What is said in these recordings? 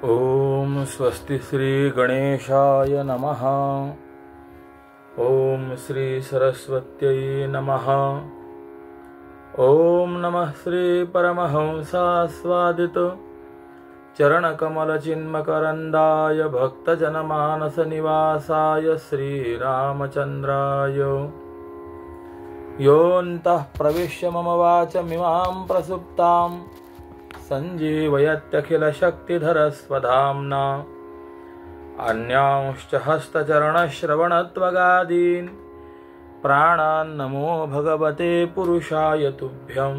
ओम स्वस्ति श्री गणेशाय नमः। ओम श्री सरस्वत्यै नमः। ओम नमः श्री परमहंसास्वादित चरणकमलचिन्मकरन्दाय भक्तजनमानसनिवासाय श्रीरामचन्द्राय योऽन्तः प्रविश्य मम वाचमिमां प्रसुप्तां सञ्जीवयत्यखिलशक्तिधरस्वधाम्ना अन्यांश्च हस्तचरणश्रवणत्वगादीन् प्राणान्नमो भगवते पुरुषाय तुभ्यं।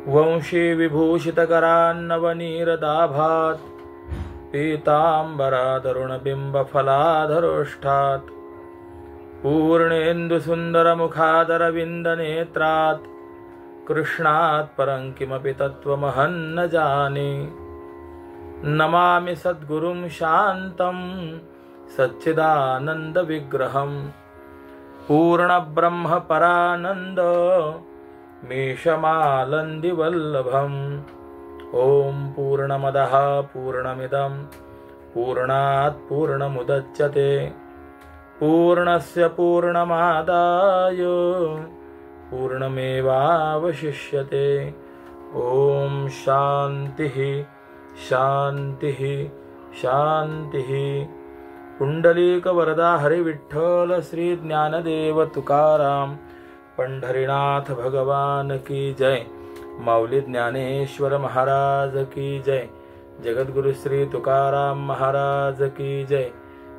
वंशी विभूषितकरान्नवनीरदाभात् पीताम्बरादरुणबिम्बफलाधरोष्ठात् पूर्णेन्दुसुन्दरमुखादरविन्दनेत्रात् कृष्णात् परं किमपि तत्त्वमहं न जाने। नमामि सद्गुरुं शान्तं सच्चिदानन्दविग्रहं पूर्णब्रह्मपरानन्द मीशमालन्दिवल्लभम्। ॐ पूर्णमदः पूर्णमिदं पूर्णात् पूर्णमुदच्यते पूर्णस्य पूर्णमादाय पूर्णमेवावशिष्यते। ओम शांतिः शांतिः शांतिः। पुंडलीकवरदा हरिविठ्ठल श्री ज्ञानदेव तुकाराम पंढरीनाथ भगवान की जय। माऊली ज्ञानेश्वर महाराज की जय। जगद्गुरु श्री तुकाराम महाराज की जय।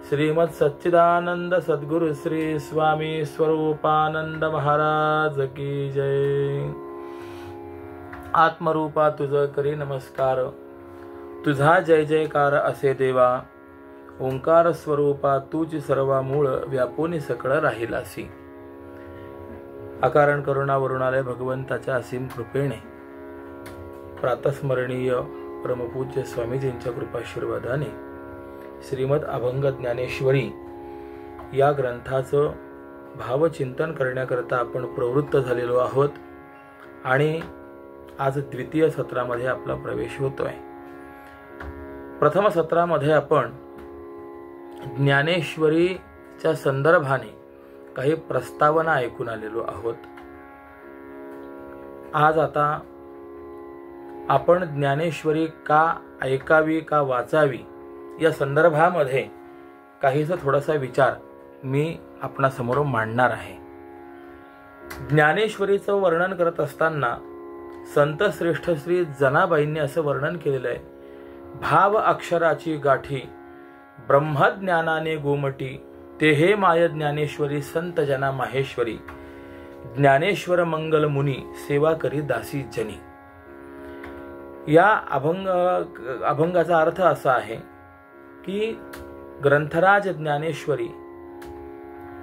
श्रीमद सच्चिदानंद सद्गुरु श्री स्वामी स्वरूपानंद महाराज की जय। आत्मरूपा तुझ करी नमस्कार, तुझा जय जयकार असे देवा। ओंकार स्वरूपा तूच सर्वा मूळ व्यापून सकळ राहिलासी। अकारण करुणा वरुणालय भगवंताच्या असीम कृपेने प्रातस्मरणीय परमपूज्य स्वामीजींच्या कृपाशीर्वादाने श्रीमद अभंग ज्ञानेश्वरी या ग्रंथाचं भावचिंतन करण्याकरता आपण प्रवृत्त झालेलो आहोत आणि आज द्वितीय सत्रामध्ये आपला प्रवेश होतोय। प्रथम सत्रामध्ये आपण ज्ञानेश्वरीच्या संदर्भाने काही प्रस्तावना ऐकून आलेलो आहोत। आज आता आपण ज्ञानेश्वरी का ऐकावी का वाचावी या संदर्भामध्ये काहीसा थोडासा विचार मी आपणासमोर मांडणार आहे। ज्ञानेश्वरीचं वर्णन करत असताना संत श्रेष्ठ श्री जनाबाईंनी असं वर्णन केलेलं आहे। भाव अक्षराची गाठी ब्रह्मज्ञानाने गोमटी, तेहे माय ज्ञानेश्वरी संत जना माहेश्वरी। ज्ञानेश्वर मंगल मुनी सेवा करी दासी जनी। या अभंगाचा अर्थ असा आहे की ग्रंथराज ज्ञानेश्वरी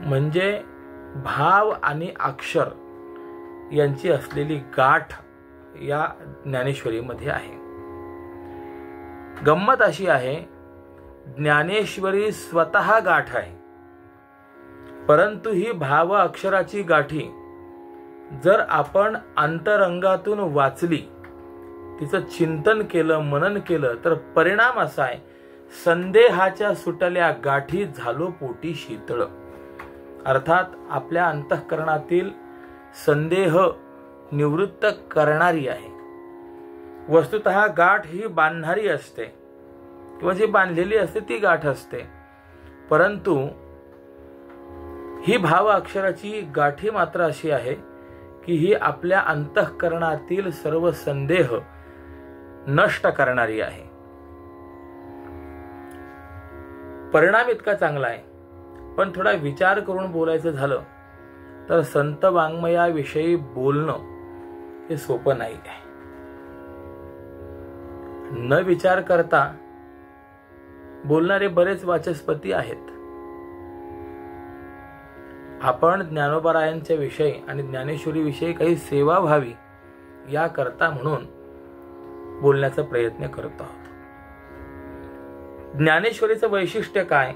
म्हणजे भाव आणि अक्षर यांची असलेली गाठ या ज्ञानेश्वरीमध्ये आहे। गंमत अशी आहे, ज्ञानेश्वरी स्वतः गाठ आहे, परंतु ही भाव अक्षराची गाठी जर आपण अंतरंगातून वाचली, तिचं चिंतन केलं, मनन केलं तर परिणाम असा आहे, संदेहाच्या सुटल्या गाठी झालो पोटी शीतळ। अर्थात आपल्या अंतःकरणातील संदेह निवृत्त करणारी आहे। वस्तुतः गाठ ही बांधणारी असते किंवा जी बांधलेली असते ती गाठ असते, परंतु ही भाव अक्षराची गाठी मात्र अशी आहे की ही आपल्या अंतःकरणातील सर्व संदेह नष्ट करणारी आहे। परिणाम इतका चांगला आहे, पण थोडा विचार करून बोलायचं झालं तर संत वाङ्मयाविषयी बोलणं हे सोपं नाही आहे। न विचार करता बोलणारे बरेच वाचस्पती आहेत। आपण ज्ञानोबारायांच्या विषयी आणि ज्ञानेश्वरी विषयी काही सेवा व्हावी याकरता म्हणून बोलण्याचा प्रयत्न करत आहोत। ज्ञानेश्वरीचं वैशिष्ट्य काय,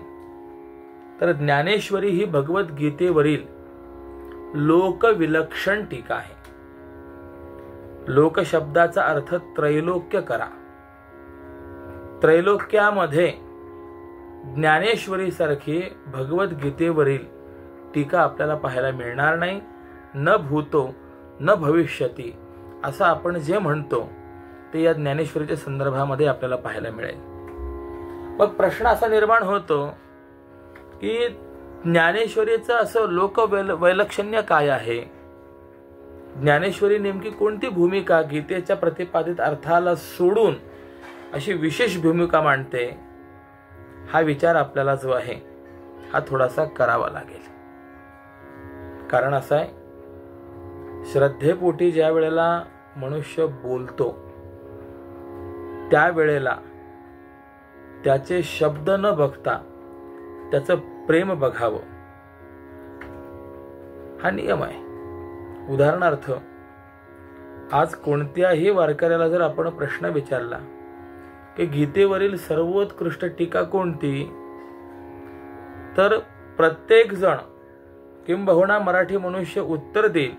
तर ज्ञानेश्वरी ही भगवद्गीतेवरील लोकविलक्षण टीका आहे। लोक शब्दाचा अर्थ त्रैलोक्य करा, त्रैलोक्यामध्ये ज्ञानेश्वरी सारखी भगवद्गीतेवरील टीका आपल्याला पाहायला मिळणार नाही. न भूतो न भविष्यती असं आपण जे म्हणतो ते या ज्ञानेश्वरीच्या संदर्भामध्ये आपल्याला पाहायला मिळेल. मग प्रश्न असा निर्माण होतो की ज्ञानेश्वरीचं असं लोकवैलक्षण्य काय आहे? ज्ञानेश्वरी नेमकी कोणती भूमिका गीतेच्या प्रतिपादित अर्थाला सोडून अशी विशेष भूमिका मांडते? हा विचार आपल्याला जो आहे हा थोडासा करावा लागेल. कारण असं आहे, श्रद्धेपोटी ज्या वेळेला मनुष्य बोलतो त्यावेळेला त्याचे शब्द न बघता त्याचं प्रेम बघावं, हा नियम आहे. उदाहरणार्थ, आज कोणत्याही वारकऱ्याला जर आपण प्रश्न विचारला की गीतेवरील सर्वोत्कृष्ट टीका कोणती, तर प्रत्येक जण किंबहुना मराठी मनुष्य उत्तर देईल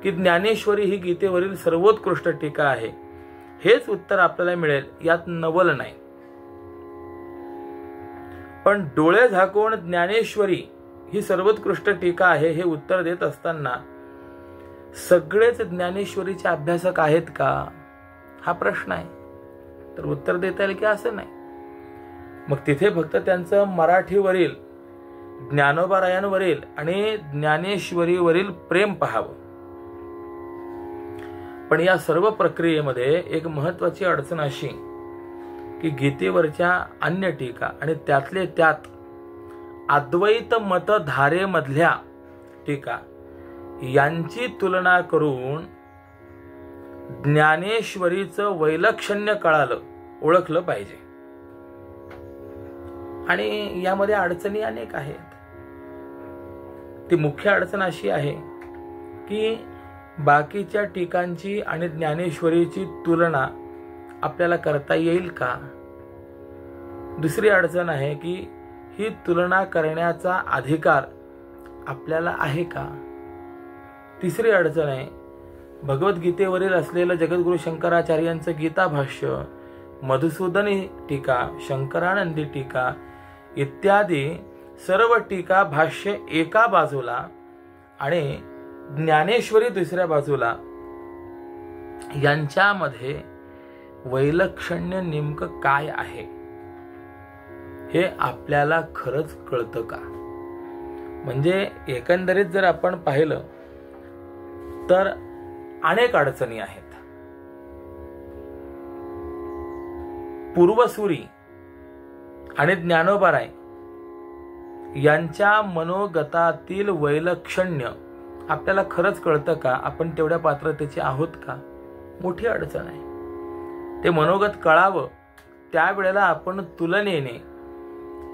की ज्ञानेश्वरी ही गीतेवरील सर्वोत्कृष्ट टीका आहे. हेच उत्तर आपल्याला मिळेल, यात नवल नाही. पण डोळे झाकून ज्ञानेश्वरी ही सर्वोत्कृष्ट टीका आहे हे उत्तर देत असताना सगळेच ज्ञानेश्वरीचे अभ्यासक आहेत का, हा प्रश्न आहे. तर उत्तर देता येईल की असं नाही. मग तिथे फक्त त्यांचं मराठीवरील, ज्ञानोबारायांवरील आणि ज्ञानेश्वरीवरील प्रेम पाहावं. पण या सर्व प्रक्रियेमध्ये एक महत्वाची अडचण अशी की गीतेवरच्या अन्य टीका आणि त्यातले त्यात अद्वैत मतधारेमधल्या टीका यांची तुलना करून ज्ञानेश्वरीचं वैलक्षण्य कळालं, ओळखलं पाहिजे. आणि यामध्ये अडचणी अनेक आहेत. ती मुख्य अडचण अशी आहे की बाकीच्या टीकांची आणि ज्ञानेश्वरीची तुलना आपल्याला करता येईल का? दुसरी अडचण आहे की ही तुलना करण्याचा अधिकार आपल्याला आहे का? तिसरी अडचण आहे, भगवद्गीतेवरील असलेलं जगद्गुरु शंकराचार्यांचं गीता भाष्य, मधुसूदनी टीका, शंकरानंदी टीका इत्यादी सर्व टीका भाष्य एका बाजूला आणि ज्ञानेश्वरी दुसऱ्या बाजूला, यांच्यामध्ये वैलक्षण्य नेमकं काय आहे हे आपल्याला खरंच कळतं का? म्हणजे एकंदरीत जर आपण पाहिलं तर अनेक अडचणी आहेत. पूर्वसुरी आणि ज्ञानोबाराय यांच्या मनोगतातील वैलक्षण्य आपल्याला खरंच कळतं का? आपण तेवढ्या पात्रतेचे आहोत का? मोठी अडचण आहे. ते मनोगत कळावं त्यावेळेला आपण तुलनेने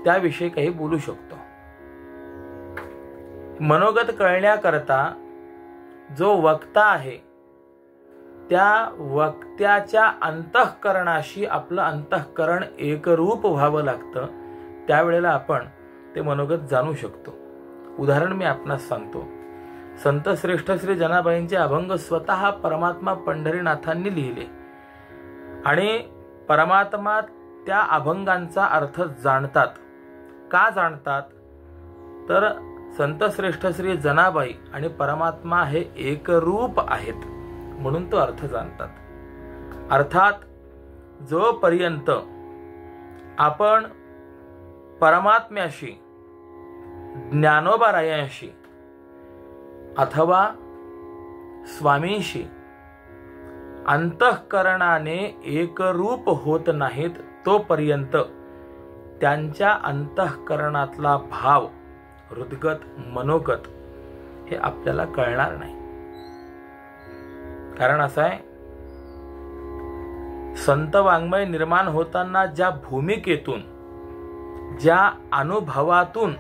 त्याविषयी काही बोलू शकतो. मनोगत कळण्याकरता जो वक्ता आहे त्या वक्त्याच्या अंतःकरणाशी आपलं अंतःकरण एकरूप व्हावं लागतं. त्यावेळेला आपण ते मनोगत जाणू शकतो. उदाहरण मी आपणास सांगतो. संत श्रेष्ठ श्री जनाबाईंचे अभंग स्वतः परमात्मा पंढरीनाथांनी लिहिले आणि परमात्मा त्या अभंगांचा अर्थ जाणतात. का जाणतात? तर संत श्रेष्ठ श्री जनाबाई आणि परमात्मा हे एकरूप आहेत म्हणून तो अर्थ जाणतात. अर्थात जोपर्यंत आपण परमात्म्याशी, ज्ञानोबारायांशी अथवा स्वामींशी अंतःकरणाने एकरूप होत नाहीत तोपर्यंत त्यांच्या अंतःकरणातला भाव, हृदगत, मनोगत हे आपल्याला कळणार नाही. कारण असं आहे, संत वाङ्मय निर्माण होताना ज्या भूमिकेतून, ज्या अनुभवातून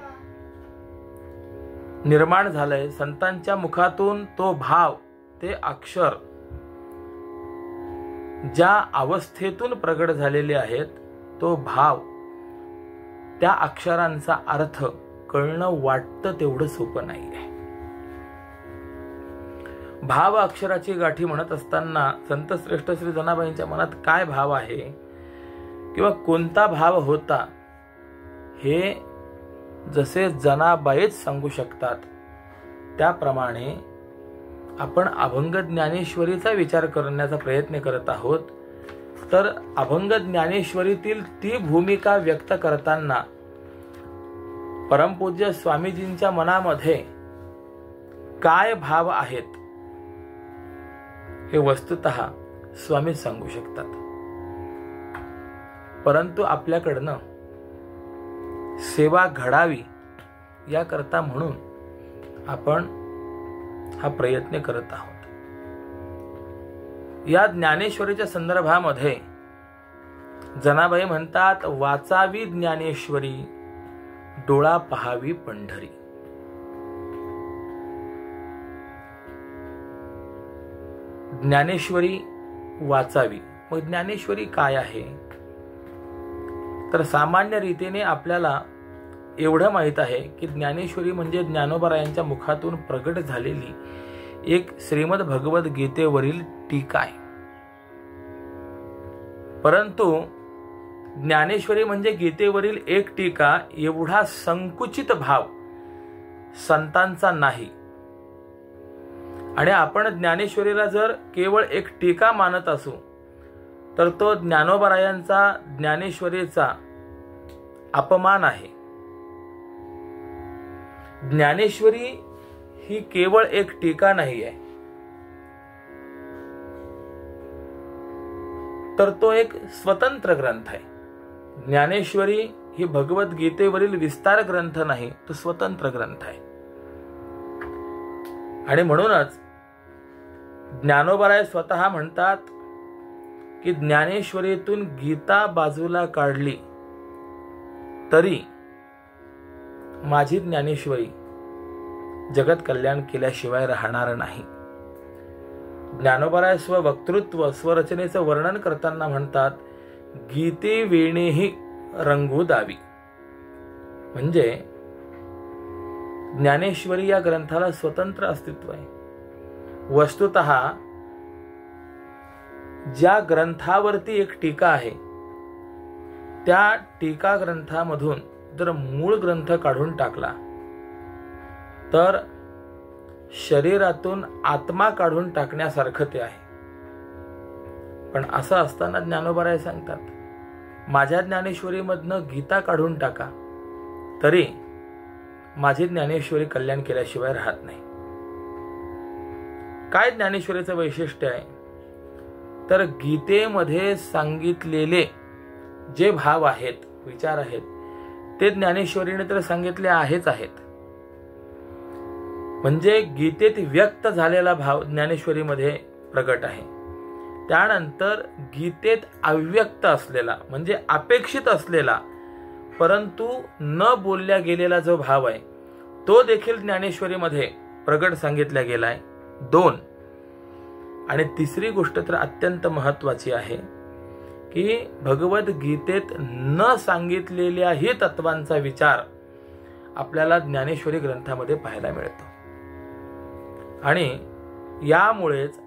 निर्माण झालंय, संतांच्या मुखातून तो भाव, ते अक्षर ज्या अवस्थेतून प्रगट झालेले आहेत, तो भाव, त्या अक्षरांचा अर्थ कळणं वाटतं तेवढं सोपं नाही आहे. भाव अक्षराची गाठी म्हणत असताना संत श्रेष्ठ श्री जनाबाईंच्या मनात काय भाव आहे किंवा कोणता भाव होता हे जसे जनाबाईच सांगू शकतात, त्याप्रमाणे आपण अभंग ज्ञानेश्वरीचा विचार करण्याचा प्रयत्न करत आहोत. तर अभंग ज्ञानेश्वरीतील ती भूमिका व्यक्त करताना परमपूज्य स्वामीजींच्या मनामध्ये काय भाव आहेत हे वस्तुतः स्वामी सांगू शकतात. परंतु आपल्याकडनं सेवा घडावी याकरता म्हणून आपण हा प्रयत्न करत आहोत. या ज्ञानेश्वरीच्या संदर्भामध्ये जनाबाई म्हणतात, वाचावी ज्ञानेश्वरी, डोळा पहावी पंढरी. ज्ञानेश्वरी वाचावी. मग ज्ञानेश्वरी काय आहे? तर सामान्य रीतीने आपल्याला एवढं माहित आहे की ज्ञानेश्वरी म्हणजे ज्ञानोबरायांच्या मुखातून प्रगट झालेली एक श्रीमद भगवद गीतेवरील टीका आहे. परंतु ज्ञानेश्वरी म्हणजे गीतेवरील एक टीका एवढा संकुचित भाव संतांचा नाही. आणि आपण ज्ञानेश्वरीला जर केवळ एक टीका मानत असू तर तो ज्ञानोबरायांचा ज्ञानेश्वरीचा अपमान आहे. ज्ञानेश्वरी ही केवळ एक टीका नाही आहे, तर तो एक स्वतंत्र ग्रंथ आहे. ज्ञानेश्वरी ही भगवद्गीतेवरील विस्तार ग्रंथ नाही, तो स्वतंत्र ग्रंथ आहे. आणि म्हणूनच ज्ञानोबराय स्वतः म्हणतात की ज्ञानेश्वरीतून गीता बाजूला काढली तरी माझी ज्ञानेश्वरी जगत कल्याण केल्याशिवाय राहणार नाही. ज्ञानोबराय स्ववक्तृत्व स्वरचनेचं वर्णन करताना म्हणतात, गीते वेणेही रंगू दावी. म्हणजे ज्ञानेश्वरी या ग्रंथाला स्वतंत्र अस्तित्व आहे. वस्तुतः ज्या ग्रंथावरती एक टीका आहे त्या टीका ग्रंथामधून जर मूळ ग्रंथ काढून टाकला तर शरीरातून आत्मा काढून टाकण्यासारखं ते आहे. पण असं असताना ज्ञानोबराय सांगतात, माझ्या ज्ञानेश्वरीमधनं गीता काढून टाका तरी माझी ज्ञानेश्वरी कल्याण केल्याशिवाय राहत नाही. काय ज्ञानेश्वरीचं वैशिष्ट्य आहे? तर गीतेमध्ये सांगितलेले जे भाव आहेत, विचार आहेत, ते ज्ञानेश्वरीने तर सांगितले आहेत. म्हणजे गीतेत व्यक्त झालेला भाव ज्ञानेश्वरीमध्ये प्रगट आहे. त्यानंतर गीतेत अव्यक्त असलेला म्हणजे अपेक्षित असलेला परंतु न बोलल्या गेलेला जो भाव आहे तो देखील ज्ञानेश्वरीमध्ये प्रगट सांगितला गेलाय. 2. आणि तिसरी गोष्ट तर अत्यंत महत्वाची आहे की भगवद्गीतेत न सांगितलेल्याही तत्वांचा विचार आपल्याला ज्ञानेश्वरी ग्रंथामध्ये पाहायला मिळतो. आणि यामुळेच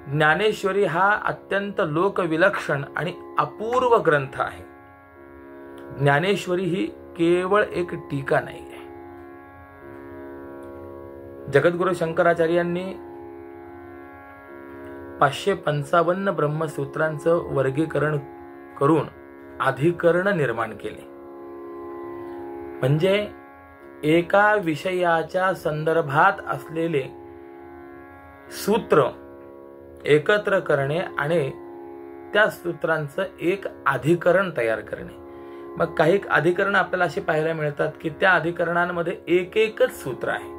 ज्ञानेश्वरी हा अत्यंत लोकविलक्षण आणि अपूर्व ग्रंथ आहे. ज्ञानेश्वरी ही केवळ एक टीका नाही आहे. जगद्गुरु शंकराचार्यांनी 555 ब्रह्मसूत्रांचं वर्गीकरण करून अधिकरण निर्माण केले. म्हणजे एका विषयाच्या संदर्भात असलेले सूत्र एकत्र करणे आणि त्या सूत्रांचं एक अधिकरण तयार करणे. मग काही अधिकरण आपल्याला अशी पाहायला मिळतात की त्या अधिकरणांमध्ये एकच सूत्र आहे.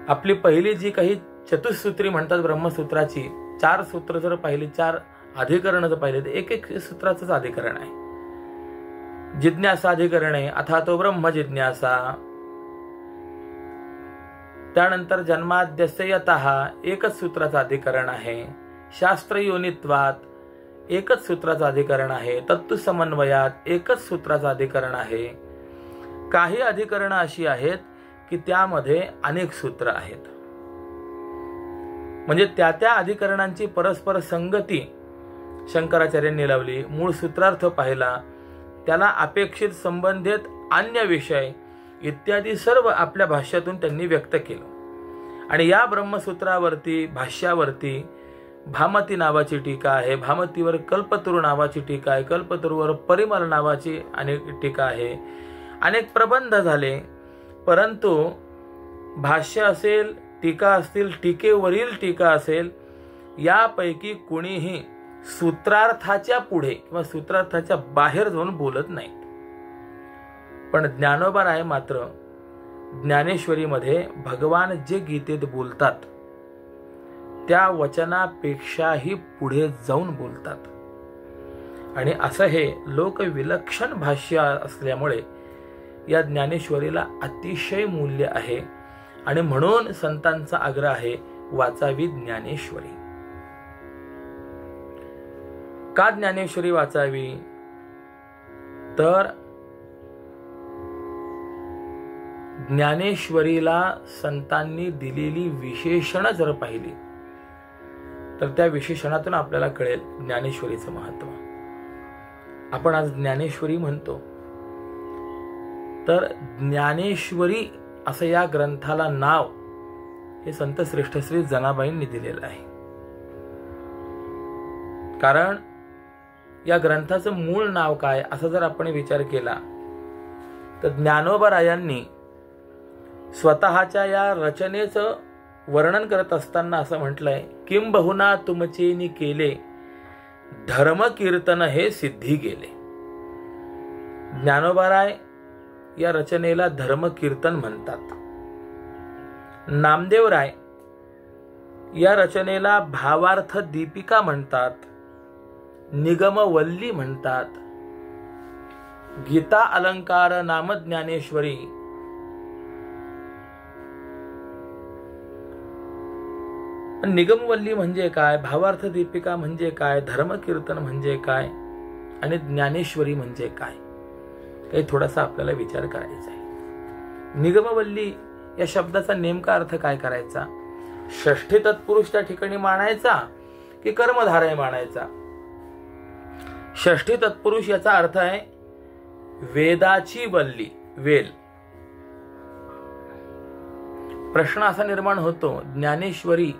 आपली पहिली जी काही चतुसूत्री म्हणतात ब्रह्मसूत्राची, 4 सूत्र जर पाहिली, 4 अधिकरण जर पाहिले तर एक सूत्राचंच अधिकरण आहे. जिज्ञासा अधिकरण आहे, अथा तो ब्रह्म जिज्ञासा. त्यानंतर जन्माद्यस्य यतः एकच सूत्राचं अधिकरण आहे. शास्त्र योनित्वात एकच सूत्राचं अधिकरण आहे. तत्व समन्वयात एकच सूत्राचं अधिकरण आहे. काही अधिकरणं अशी आहेत की त्यामध्ये अनेक सूत्र आहेत. म्हणजे त्या अधिकरणांची परस्पर संगती शंकराचार्यांनी लावली, मूळ सूत्रार्थ पाहिला, त्याला अपेक्षित संबंधित अन्य विषय इत्यादी सर्व आपल्या भाष्यातून त्यांनी व्यक्त केलं. आणि या ब्रह्मसूत्रावरती भाष्यावरती भामती नावाची टीका आहे, भामतीवर कल्पतरू नावाची टीका आहे, कल्पतरूवर परिमल नावाची अनेक टीका आहे, अनेक प्रबंध झाले. परंतु भाष्य असेल, टीका असतील, टीकेवरील टीका असेल, यापैकी कुणीही सूत्रार्थाच्या पुढे किंवा सूत्रार्थाच्या बाहेर जाऊन बोलत नाहीत. पण ज्ञानोबा राय मात्र ज्ञानेश्वरीमध्ये भगवान जे गीतेत बोलतात त्या वचनापेक्षाही पुढे जाऊन बोलतात. आणि असं हे लोकविलक्षण भाष्य असल्यामुळे या ज्ञानेश्वरीला अतिशय मूल्य आहे. आणि म्हणून संतांचा आग्रह आहे, वाचावी ज्ञानेश्वरी. का ज्ञानेश्वरी वाचावी? तर ज्ञानेश्वरीला संतांनी दिलेली विशेषणं जर पाहिली तर त्या विशेषणातून आपल्याला कळेल ज्ञानेश्वरीचं महत्त्व. आपण आज ज्ञानेश्वरी म्हणतो, तर ज्ञानेश्वरी असं या ग्रंथाला नाव हे संत श्रेष्ठ श्री जनाबाईंनी दिलेलं आहे. कारण या ग्रंथाचं मूळ नाव काय असं जर आपण विचार केला तर ज्ञानोबा रायांनी स्वतःच्या या रचनेचं वर्णन करत असताना असं म्हटलंय, किंबहुना तुमचेनी केले धर्म कीर्तन हे सिद्धी गेले. ज्ञानोबा राय या रचनेला धर्म कीर्तन म्हणतात. नामदेव राय या रचनेला भावार्थ दीपिका म्हणतात, निगमवल्ली म्हणतात. गीता अलंकार नाम ज्ञानेश्वरी निगमवल्ली म्हणजे काय, भावार्थ दीपिका म्हणजे काय, धर्मकीर्तन म्हणजे काय आणि ज्ञानेश्वरी म्हणजे काय, हे थोडासा आपल्याला विचार करायचा आहे. निगमवल्ली या शब्दाचा नेमका अर्थ काय करायचा? षष्ठी तत्पुरुष त्या ठिकाणी मानायचा की कर्मधारय मानायचा? षष्ठी तत्पुरुष याचा अर्थ आहे वेदाची वल्ली, वेल. प्रश्न असा निर्माण होतो, ज्ञानेश्वरी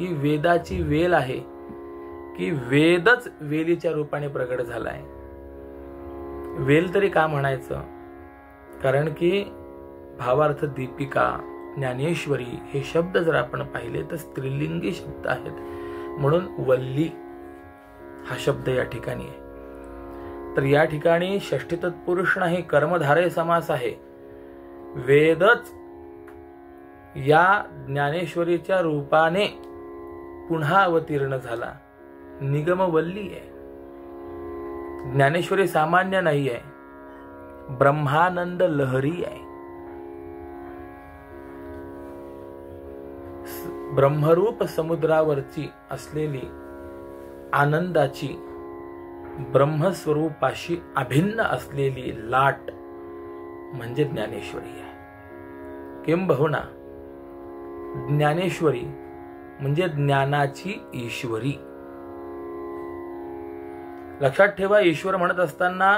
ही वेदाची वेल आहे की वेदच वेलीच्या रूपाने प्रगट झालाय? वेल तरी का म्हणायचं? कारण की भावार्थ दीपिका, ज्ञानेश्वरी हे शब्द जर आपण पाहिले तर स्त्रीलिंगी शब्द आहेत, म्हणून वल्ली हा शब्द या ठिकाणी आहे. तर या ठिकाणी षष्ठी तत्पुरुष नाही, कर्मधारय समास आहे. वेदच या ज्ञानेश्वरीच्या रूपाने पुन्हा अवतीर्ण झाला, निगमवल्ली आहे. ज्ञानेश्वरी सामान्य नाही आहे, ब्रह्मानंद लहरी आहे. ब्रह्मरूप समुद्रावरची असलेली आनंदाची, ब्रह्मस्वरूपाशी अभिन्न असलेली लाट म्हणजे ज्ञानेश्वरी आहे. किंबहुना ज्ञानेश्वरी म्हणजे ज्ञानाची ईश्वरी. लक्षात ठेवा, ईश्वर म्हणत असताना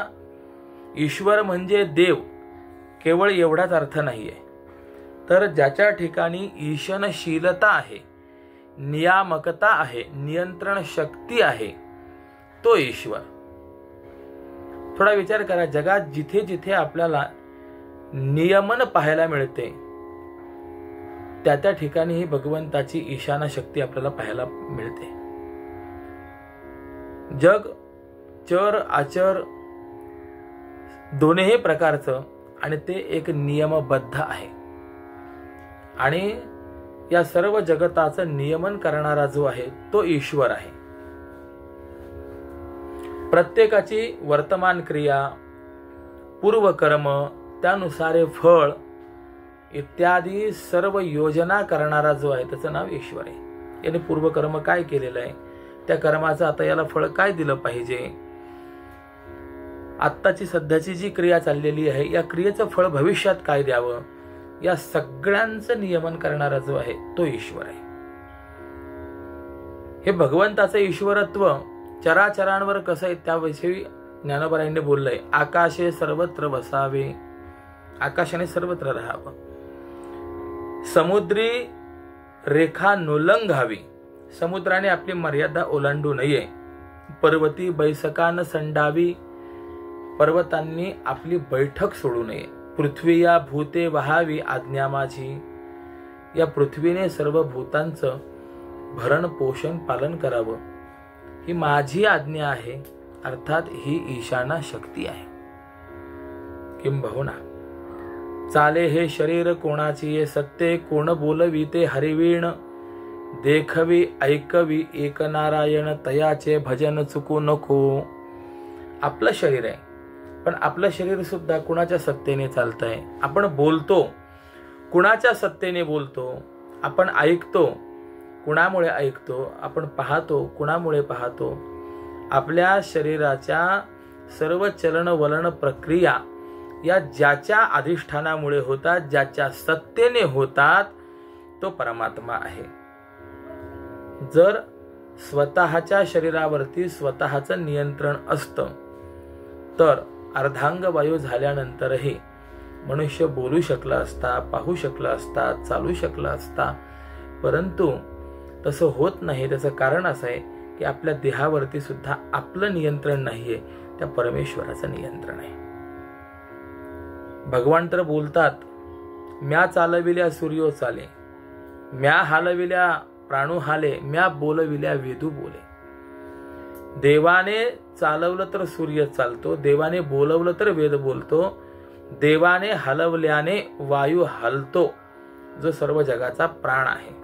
ईश्वर म्हणजे देव केवळ एवढाच अर्थ नाहीये. तर ज्याच्या ठिकाणी ईशनशीलता आहे, नियामकता आहे, नियंत्रण शक्ती आहे, तो ईश्वर. थोडा विचार करा, जगात जिथे जिथे आपल्याला नियमन पाहायला मिळते त्या त्या ठिकाणी ही भगवंताची ईशान शक्ती आपल्याला पाहायला मिळते. जग चर आचर दोन्ही प्रकारचं आणि ते एक नियमबद्ध आहे. आणि या सर्व जगताचं नियमन करणारा जो आहे तो ईश्वर आहे. प्रत्येकाची वर्तमान क्रिया, पूर्वकर्म, त्यानुसारे फळ इत्यादी सर्व योजना करणारा जो आहे त्याचं नाव ईश्वर आहे. याने पूर्वकर्म काय केलेलं आहे, त्या कर्माचं आता याला फळ काय दिलं पाहिजे, आत्ताची सध्याची जी क्रिया चाललेली आहे या क्रियेचं फळ भविष्यात काय द्यावं, या सगळ्यांचं नियमन करणारा जो आहे तो ईश्वर आहे. हे भगवंताचं ईश्वरत्व चराचरांवर कसं आहे त्याविषयी ज्ञानोबारायांनी बोललंय. आकाशे सर्वत्र वसावे, आकाशाने सर्वत्र राहावं. समुद्री रेखा नोलंघावी, समुद्राने आपली मर्यादा ओलांडू नये. पर्वती बैसकान संडावी, पर्वतांनी आपली बैठक सोडू नये. पृथ्वी या भूते वहावी आज्ञा माझी, या पृथ्वीने सर्व भूतांचं भरण पोषण पालन करावं, ही माझी आज्ञा आहे. अर्थात ही ईशाना शक्ती आहे. किंबहुना चाले हे शरीर कोणाची ये सत्ते, कोण बोलवी ते हरिवीण. देखवी ऐकवी एक नारायण, तयाचे भजन चुकू नको. आपलं शरीर आहे, पण आपलं शरीर सुद्धा कुणाच्या सत्तेने चालतंय. आपण बोलतो कुणाच्या सत्तेने बोलतो, आपण ऐकतो कुणामुळे ऐकतो, आपण पाहतो कुणामुळे पाहतो. आपल्या शरीराच्या सर्व चलन वलन प्रक्रिया या ज्याच्या अधिष्ठानामुळे होतात, ज्याच्या सत्तेने होतात, तो परमात्मा आहे. जर स्वतःच्या शरीरावरती स्वतःचं नियंत्रण असतं तर अर्धांग वायू झाल्यानंतरही मनुष्य बोलू शकला असता, पाहू शकला असता, चालू शकला असता. परंतु तसं होत नाही. त्याचं कारण असं आहे की आपल्या देहावरती सुद्धा आपलं नियंत्रण नाहीये, त्या परमेश्वराचं नियंत्रण आहे. भगवान तर बोलतात, म्या चालविल्या सूर्यो चाले, म्या हालविल्या प्राणू हाले, म्या बोलविल्या वेदू बोले. देवाने चालवलं तर सूर्य चालतो, देवाने बोलवलं तर वेद बोलतो, देवाने हलवल्याने वायू हलतो, जो सर्व जगाचा प्राण आहे.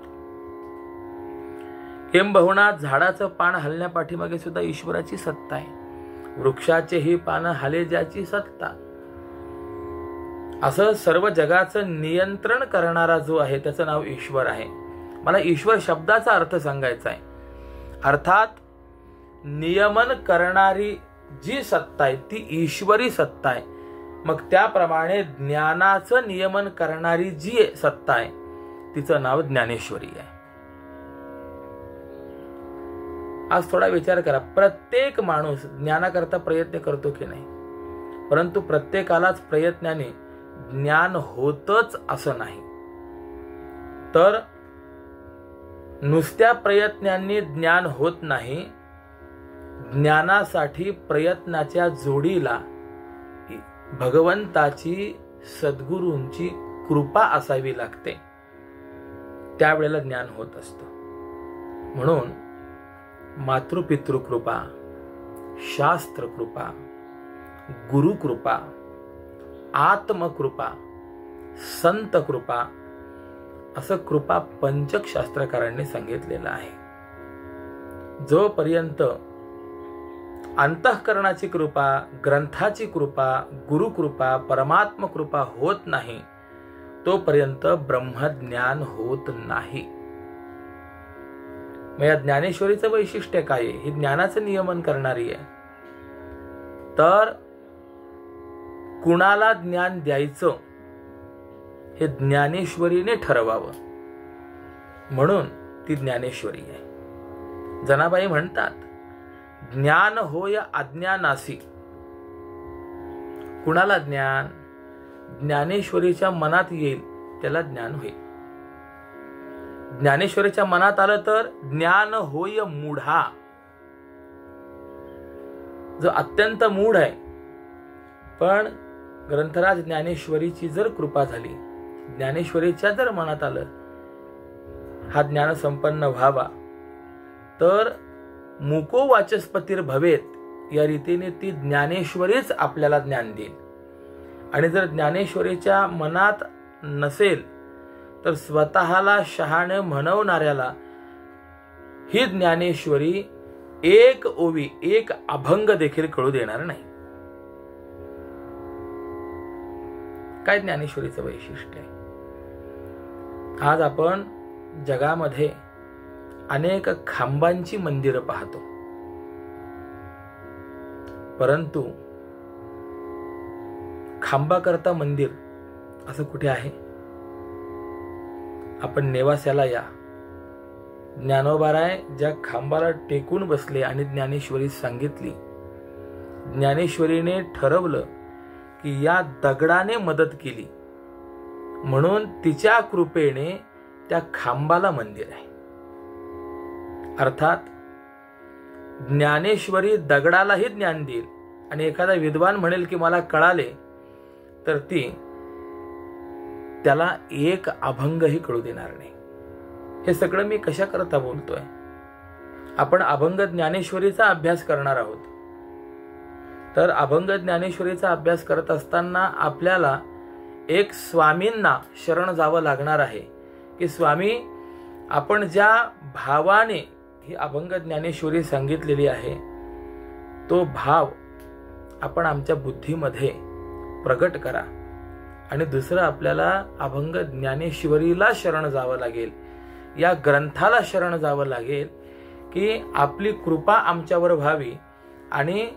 किंबहुना झाडाचं पान हलण्यापाठीमागे सुद्धा ईश्वराची सत्ता आहे. वृक्षाचेही पान हाले ज्याची सत्ता. असं सर्व जगाचं नियंत्रण करणारा जो आहे त्याचं नाव ईश्वर आहे. मला ईश्वर शब्दाचा अर्थ सांगायचा आहे. अर्थात नियमन करणारी जी सत्ता आहे ती ईश्वरी सत्ता आहे. मग त्याप्रमाणे ज्ञानाचं नियमन करणारी जी सत्ता आहे तिचं नाव ज्ञानेश्वरी आहे. आज थोडा विचार करा, प्रत्येक माणूस ज्ञानाकरता प्रयत्न करतो की नाही? परंतु प्रत्येकालाच प्रयत्नाने ज्ञान होतच असं नाही. तर नुसत्या प्रयत्नांनी ज्ञान होत नाही. ज्ञानासाठी प्रयत्नाच्या जोडीला भगवंताची, सद्गुरूंची कृपा असावी लागते. त्यावेळेला ज्ञान होत असतं. म्हणून मातृपितृकृपा, शास्त्रकृपा, गुरुकृपा, आत्मकृपा, संत कृपा असं कृपा पंचक शास्त्रकारांनी सांगितलेलं आहे. जोपर्यंत अंतःकरणाची कृपा, ग्रंथाची कृपा, गुरुकृपा, परमात्म कृपा होत नाही तोपर्यंत ब्रह्मज्ञान होत नाही. मग या ज्ञानेश्वरीचं वैशिष्ट्य काय आहे? ही ज्ञानाचं नियमन करणारी आहे. तर कुणाला ज्ञान द्यायचं हे ज्ञानेश्वरीने ठरवावं, म्हणून ती ज्ञानेश्वरी आहे. जनाबाई म्हणतात, ज्ञान होय अज्ञानासी. कुणाला ज्ञान? ज्ञानेश्वरीच्या मनात येईल त्याला ज्ञान होईल. ज्ञानेश्वरीच्या मनात आलं तर ज्ञान होय मूढा. जो अत्यंत मूढ आहे, पण ग्रंथराज ज्ञानेश्वरीची जर कृपा झाली, ज्ञानेश्वरीच्या जर मनात आलं हा ज्ञान संपन्न व्हावा, तर मुको वाचस्पतीर भवेत या रीतीने ती ज्ञानेश्वरीच आपल्याला ज्ञान देईल. आणि जर ज्ञानेश्वरीच्या मनात नसेल तर स्वतःला शहाणे म्हणवणाऱ्याला ही ज्ञानेश्वरी एक ओवी, एक अभंग देखील कळू देणार नाही. काय ज्ञानेश्वरीचं वैशिष्ट्य आहे? आज आपण जगामध्ये अनेक खांबांची मंदिरं पाहतो, परंतु खांबाकरता मंदिर असं कुठे आहे? आपण नेवास्याला या, ज्ञानोबाराय ज्या खांबाला टेकून बसले आणि ज्ञानेश्वरी सांगितली, ज्ञानेश्वरीने ठरवलं की या दगडाने मदत केली म्हणून तिच्या कृपेने त्या खांबाला मंदिर आहे. अर्थात ज्ञानेश्वरी दगडालाही ज्ञान देईल आणि एखादा विद्वान म्हणेल की मला कळाले, तर ती त्याला एक अभंगही कळू देणार नाही. हे सगळं मी कशा करता बोलतोय? आपण अभंग ज्ञानेश्वरीचा अभ्यास करणार आहोत. तर अभंग ज्ञानेश्वरीचा अभ्यास करत असताना आपल्याला एक स्वामींना शरण जावं लागणार आहे की स्वामी, आपण ज्या भावाने ही अभंग ज्ञानेश्वरी सांगितलेली आहे तो भाव आपण आमच्या बुद्धीमध्ये प्रगट करा. आणि दुसरं, आपल्याला अभंग ज्ञानेश्वरीला शरण जावं लागेल, या ग्रंथाला शरण जावं लागेल की आपली कृपा आमच्यावर व्हावी आणि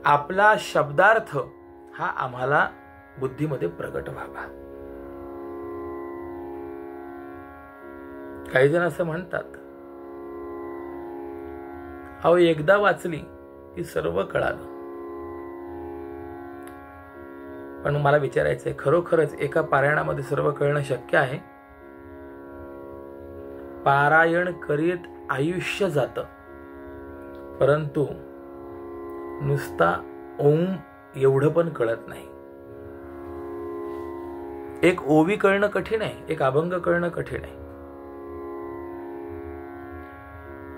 आपला शब्दार्थ हा आम्हाला बुद्धीमध्ये प्रगट व्हावा. काही जण असं म्हणतात, अहो एकदा वाचली की सर्व कळालं. पण मला विचारायचंय, खरोखरच एका पारायणामध्ये सर्व कळणं शक्य आहे? पारायण करीत आयुष्य जातं, परंतु नुसता ओम एवढं पण कळत नाही. एक ओवी कळणं कठीण आहे, एक अभंग कळणं कठीण आहे.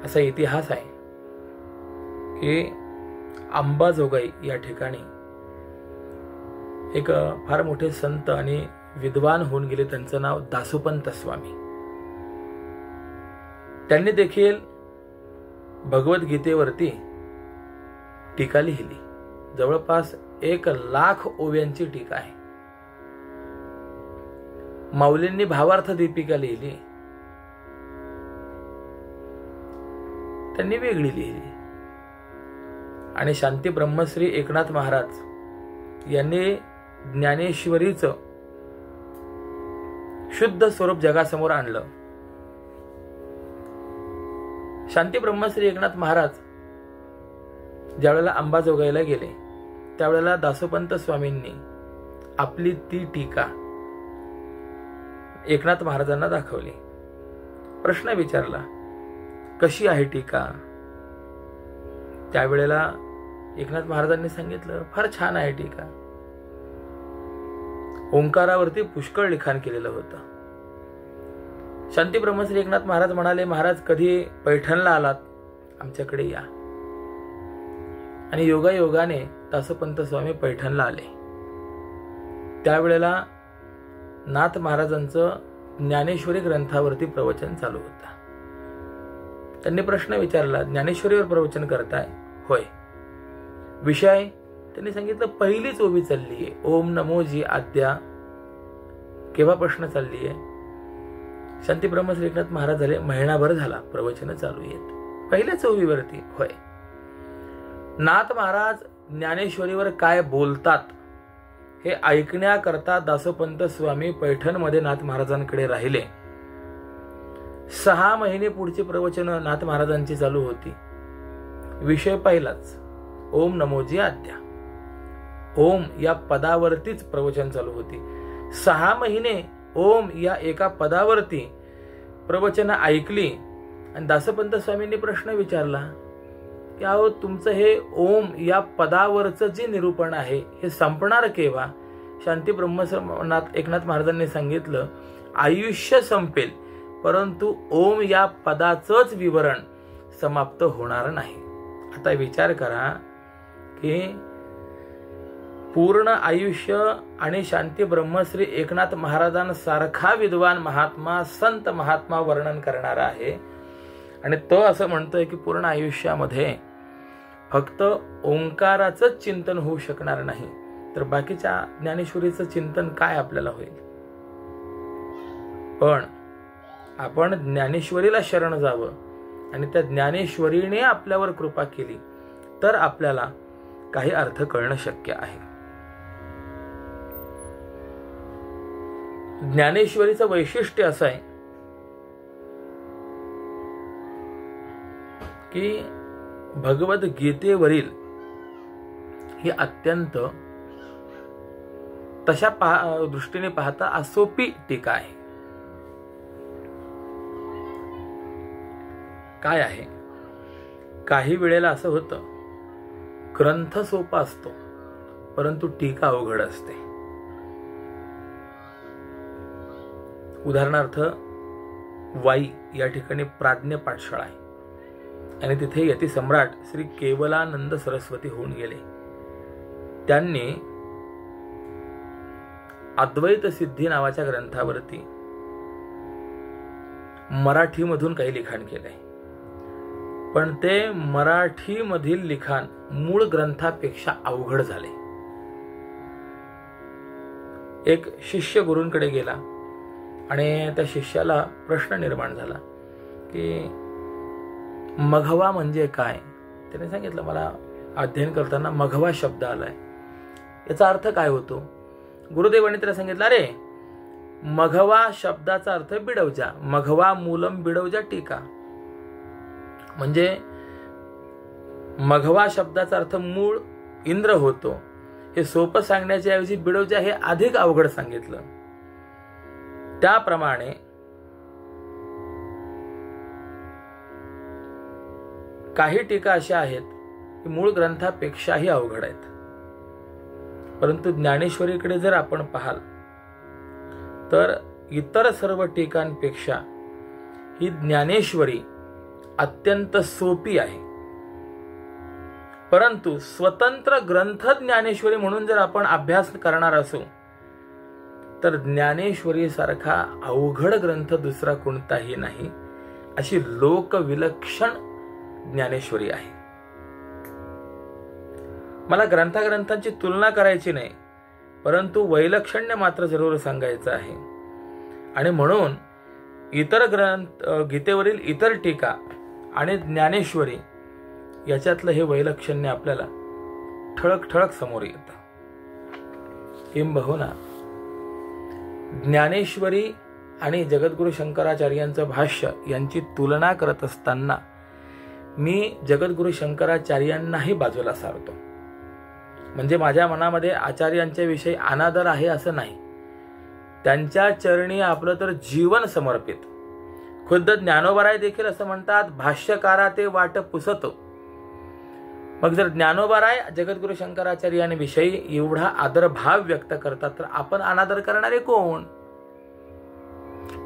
असा इतिहास आहे की अंबाजोगाई या ठिकाणी एक फार मोठे संत आणि विद्वान होऊन गेले, त्यांचं नाव दासोपंत स्वामी. त्यांनी देखील भगवद्गीतेवरती टीका लिहिली. जवळपास 1,00,000 ओव्यांची टीका आहे. माऊलींनी भावार्थ दीपिका लिहिली, त्यांनी वेगळी लिहिली. आणि शांती ब्रह्मश्री एकनाथ महाराज यांनी ज्ञानेश्वरीचं शुद्ध स्वरूप जगासमोर आणलं. शांती ब्रह्मश्री एकनाथ महाराज ज्यावेळेला अंबाजोगाईला गेले त्यावेळेला दासोपंत स्वामींनी आपली ती टीका एकनाथ महाराजांना दाखवली. प्रश्न विचारला, कशी आहे टीका? त्यावेळेला एकनाथ महाराजांनी सांगितलं, फार छान आहे टीका. ओंकारावरती पुष्कळ लिखाण केलेलं होतं. शांती ब्रह्मश्री एकनाथ महाराज म्हणाले, महाराज कधी पैठणला आलात आमच्याकडे या. आणि योगायोगाने दासोपंत स्वामी पैठणला आले. त्यावेळेला नाथ महाराजांचं ज्ञानेश्वरी ग्रंथावरती प्रवचन चालू होतं. त्यांनी प्रश्न विचारला, ज्ञानेश्वरीवर प्रवचन करताय? होय. विषय त्यांनी सांगितलं, पहिलीच ओवी चालली आहे, ओम नमो जी आद्या. केव्हापासून चालली आहे? शांती ब्रह्मश्री एकनाथ महाराज झाले, महिनाभर झाला प्रवचन चालू आहेत, पहिल्याच ओवीवरती. होय. नाथ महाराज ज्ञानेश्वरीवर काय बोलतात हे ऐकण्याकरता दासोपंत स्वामी पैठणमध्ये नाथ महाराजांकडे राहिले. 6 महिने पुढची प्रवचन नाथ महाराजांची चालू होती. विषय पहिलाच, ओम नमोजी आद्या. ओम या पदावरतीच प्रवचन चालू होती. 6 महिने ओम या एका पदावरती प्रवचन ऐकली. आणि दासोपंत स्वामींनी प्रश्न विचारला की अहो, तुमचं हे ओम या पदावरचं जे निरूपण आहे हे संपणार केव्हा? शांती ब्रह्मनाथ एकनाथ महाराजांनी सांगितलं, आयुष्य संपेल परंतु ओम या पदाचंच विवरण समाप्त होणार नाही. आता विचार करा की पूर्ण आयुष्य आणि शांती ब्रह्मश्री एकनाथ महाराजांसारखा विद्वान महात्मा संत महात्मा वर्णन करणारा आहे आणि तो असं म्हणतोय की पूर्ण आयुष्यामध्ये फक्त ओंकाराचंच चिंतन होऊ शकणार नाही, तर बाकीच्या ज्ञानेश्वरीचं चिंतन काय आपल्याला होईल? पण आपण ज्ञानेश्वरीला शरण जावं आणि त्या ज्ञानेश्वरीने आपल्यावर कृपा केली तर आपल्याला काही अर्थ कळणं शक्य आहे. ज्ञानेश्वरीचं वैशिष्ट्य असं आहे की भगवद्गीतेवरील ही अत्यंत तशा दृष्टीने पाहता असोपी टीका आहे. काय आहे, काही वेळेला असं होतं, ग्रंथ सोपा असतो परंतु टीका अवघड असते. उदाहरणार्थ वाई या ठिकाणी प्राज्ञ पाठशाळा आहे आणि तिथे यती सम्राट श्री केवलानंद सरस्वती होऊन गेले. त्यांनी अद्वैत सिद्धी नावाच्या ग्रंथावरती मराठीमधून काही लिखाण केलंय, पण ते मराठीमधील लिखाण मूळ ग्रंथापेक्षा अवघड झाले. एक शिष्य गुरूंकडे गेला आणि त्या शिष्याला प्रश्न निर्माण झाला की मघवा म्हणजे काय. त्याने सांगितलं, मला अध्ययन करताना मघवा शब्द आलाय, याचा अर्थ काय होतो. गुरुदेवांनी त्याला सांगितलं, अरे मघवा शब्दाचा अर्थ बिडवजा, मघवा मूलम बिडवजा टीका. म्हणजे मघवा शब्दाचा अर्थ मूळ इंद्र होतो. हे सोपं सांगण्याच्या ऐवजी बिडवजा हे अधिक अवघड सांगितलं. त्याप्रमाणे काही टीका अशा आहेत की मूळ ग्रंथापेक्षाही अवघड आहेत. परंतु ज्ञानेश्वरीकडे जर आपण पाहाल तर इतर सर्व टीकांपेक्षा ही ज्ञानेश्वरी अत्यंत सोपी आहे. परंतु स्वतंत्र ग्रंथ ज्ञानेश्वरी म्हणून जर आपण अभ्यास करणार असू तर ज्ञानेश्वरी सारखा अवघड ग्रंथ दुसरा कोणताही नाही, अशी लोकविलक्षण ज्ञानेश्वरी आहे. मला ग्रंथांची तुलना करायची नाही, परंतु वैलक्षण्य मात्र जरूर सांगायचं आहे. आणि म्हणून इतर ग्रंथ, गीतेवरील इतर टीका आणि ज्ञानेश्वरी याच्यातलं हे वैलक्षण्य आपल्याला ठळक ठळक समोर येतं. किंबहुना ज्ञानेश्वरी आणि जगद्गुरु शंकराचार्यांचं भाष्य यांची तुलना करत असताना मी जगद्गुरु शंकराचार्यांनाही बाजूला सारतो. म्हणजे माझ्या मनामध्ये आचार्यांच्या विषयी अनादर आहे असं नाही. त्यांच्या चरणी आपलं तर जीवन समर्पित. खुद्द ज्ञानोबाराय देखील असं म्हणतात, भाष्यकारा ते वाट पुसतो. मग जर ज्ञानोबाराय जगद्गुरु शंकराचार्यांविषयी एवढा आदरभाव व्यक्त करतात तर आपण अनादर करणारे कोण.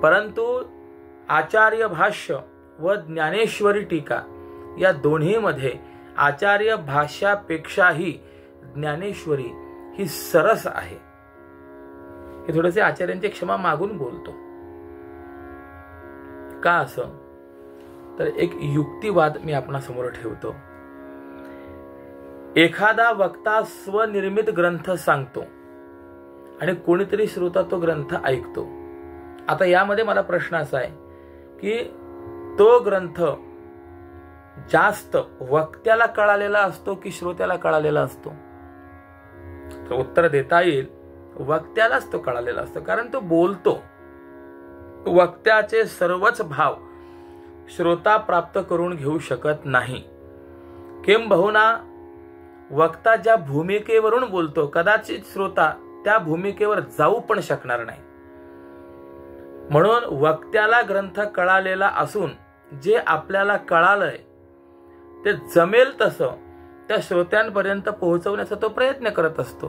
परंतु आचार्य भाष्य व ज्ञानेश्वरी टीका या दोन्हीमध्ये आचार्य भाष्यापेक्षाही ज्ञानेश्वरी ही सरस आहे. हे थोडेसे आचार्यांची क्षमा मागून बोलतो. का असं, तर एक युक्तिवाद मी आपणासमोर ठेवतो. एखादा वक्ता स्वनिर्मित ग्रंथ सांगतो आणि कोणीतरी श्रोता तो ग्रंथ ऐकतो. आता यामध्ये मला प्रश्न असा आहे की तो ग्रंथ जास्त वक्त्याला कळालेला असतो की श्रोत्याला कळालेला असतो. तर उत्तर देता येईल, वक्त्यालाच तो कळालेला असतो, कारण तो बोलतो. वक्त्याचे सर्वच भाव श्रोता प्राप्त करून घेऊ शकत नाही. किंबहुना वक्ता ज्या भूमिकेवरून बोलतो कदाचित श्रोता त्या भूमिकेवर जाऊ पण शकणार नाही. म्हणून वक्त्याला ग्रंथ कळालेला असून जे आपल्याला कळालंय ते जमेल तसं त्या श्रोत्यांपर्यंत पोहोचवण्याचा तो प्रयत्न करत असतो.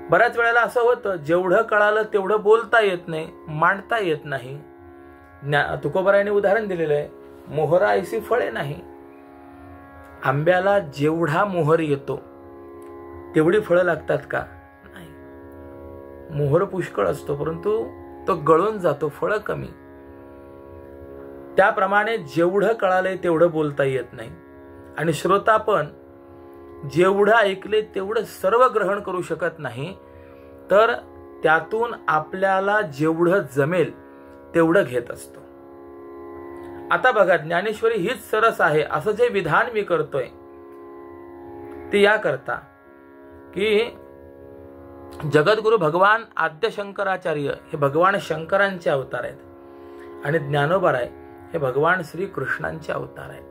बऱ्याच वेळेला असं होतं, जेवढं कळालं तेवढं बोलता येत नाही, मांडता येत नाही. तुकोबारायांनी उदाहरण दिलेलं आहे, मोहरा ऐसी फळे नाही. आंब्याला जेवढा मोहर येतो तेवढी फळं लागतात का? नाही. मोहर पुष्कळ असतो परंतु तो गळून जातो, फळं कमी. त्याप्रमाणे जेवढं कळालंय तेवढं बोलता येत नाही आणि श्रोता पण जेवढं ऐकले तेवढं सर्व ग्रहण करू शकत नाही. तर त्यातून आपल्याला जेवढं जमेल तेवढं घेत असतो. आता बघा, ज्ञानेश्वरी हीच सरस आहे असं जे विधान मी करतोय ते याकरता की जगद्गुरु भगवान आद्य शंकराचार्य हे भगवान शंकरांचे अवतार आहेत आणि ज्ञानोबाराय हे भगवान श्री कृष्णांचे अवतार आहेत.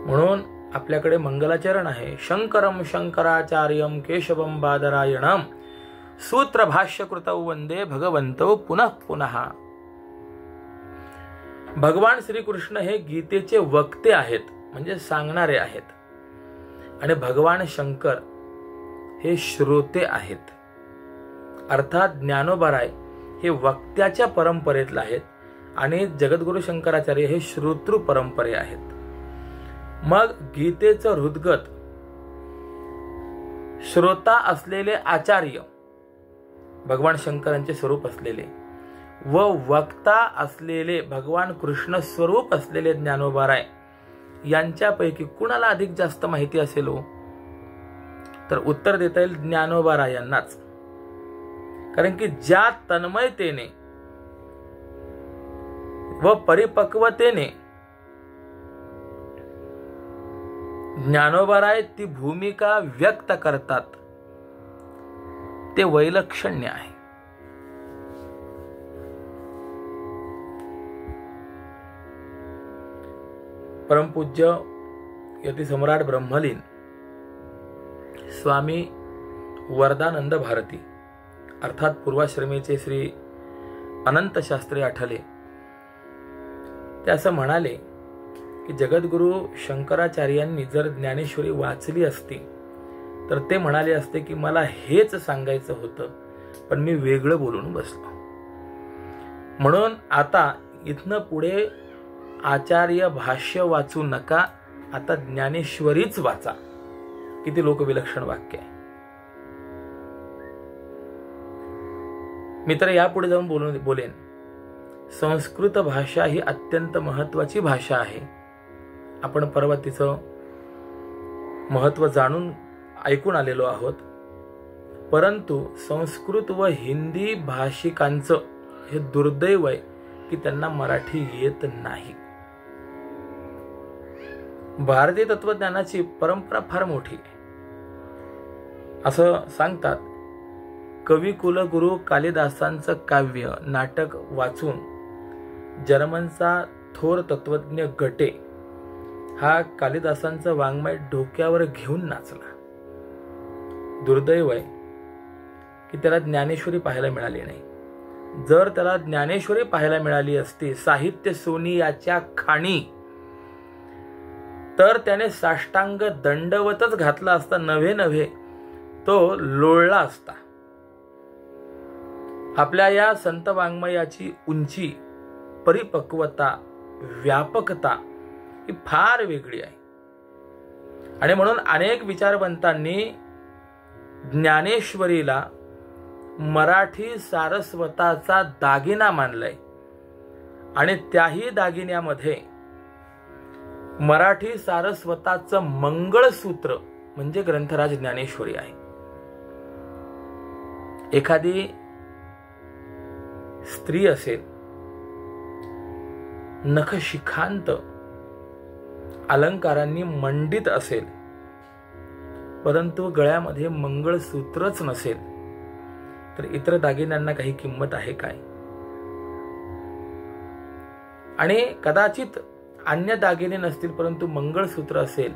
म्हणून आपल्याकडे मंगलाचरण आहे. शंकरम शंकराचार्यम केशवम बादरायणम सूत्र भाष्यकृतौ वंदे भगवंतो पुनः पुनः. भगवान श्रीकृष्ण हे गीतेचे वक्ते आहेत, म्हणजे सांगणारे आहेत, आणि भगवान शंकर हे श्रोते आहेत. अर्थात ज्ञानोबाराय हे वक्त्याच्या परंपरेतले आहेत आणि जगद्गुरु शंकराचार्य हे श्रोतृ परंपरे आहेत. मग गीतेचं हृदगत श्रोता असलेले आचार्य भगवान शंकरांचे स्वरूप असलेले व वक्ता असलेले भगवान कृष्ण स्वरूप असलेले ज्ञानोबाराय यांच्यापैकी कुणाला अधिक जास्त माहिती असेल हो? तर उत्तर देता येईल ज्ञानोबारायांनाच. कारण की ज्या तन्मयतेने व परिपक्वतेने ज्ञानोबाराय ती भूमिका व्यक्त करतात ते वैलक्षण्य आहे. परमपूज्य यती सम्राट ब्रह्मलीन स्वामी वरदानंद भारती अर्थात पूर्वाश्रमीचे श्री अनंत शास्त्री आठले ते असं म्हणाले की जगद्गुरु शंकराचार्यांनी जर ज्ञानेश्वरी वाचली असती तर ते म्हणाले असते की मला हेच सांगायचं होतं, पण मी वेगळं बोलून बसलो. म्हणून आता इथनं पुढे आचार्य भाष्य वाचू नका, आता ज्ञानेश्वरीच वाचा. किती लोकविलक्षण वाक्य आहे. मी तर यापुढे जाऊन बोलेन संस्कृत भाषा ही अत्यंत महत्वाची भाषा आहे. आपण परवा तिचं महत्व जाणून ऐकून आलेलो आहोत. परंतु संस्कृत व हिंदी भाषिकांचं हे दुर्दैव आहे की त्यांना मराठी येत नाही. भारतीय तत्वज्ञानाची परंपरा फार मोठी आहे. असं सांगतात कवी कुलगुरू कालिदासांचं काव्य नाटक वाचून जर्मनचा थोर तत्वज्ञ गटे हा कालिदासांचं वाङ्मय डोक्यावर घेऊन नाचला. दुर्दैव आहे की त्याला ज्ञानेश्वरी पाहायला मिळाली नाही. जर त्याला ज्ञानेश्वरी पाहायला मिळाली असती साहित्य सोनियाच्या खाणी तर त्याने साष्टांग दंडवतच घातला असता, नव्हे तो लोळला असता. आपल्या या संत वाङ्मयाची उंची, परिपक्वता, व्यापकता ही फार वेगळी आहे. आणि म्हणून अनेक विचारवंतांनी ज्ञानेश्वरीला मराठी सारस्वताचा दागिना मानलाय आणि त्याही दागिन्यामध्ये मराठी सारस्वताचं मंगळसूत्र म्हणजे ग्रंथराज ज्ञानेश्वरी आहे. एखादी स्त्री असेल, नखशिखांत अलंकारांनी मंडित असेल, परंतु गळ्यामध्ये मंगळसूत्रच नसेल तर इतर दागिन्यांना काही किंमत आहे काय? आणि कदाचित अन्य दागिने नसतील परंतु मंगळसूत्र असेल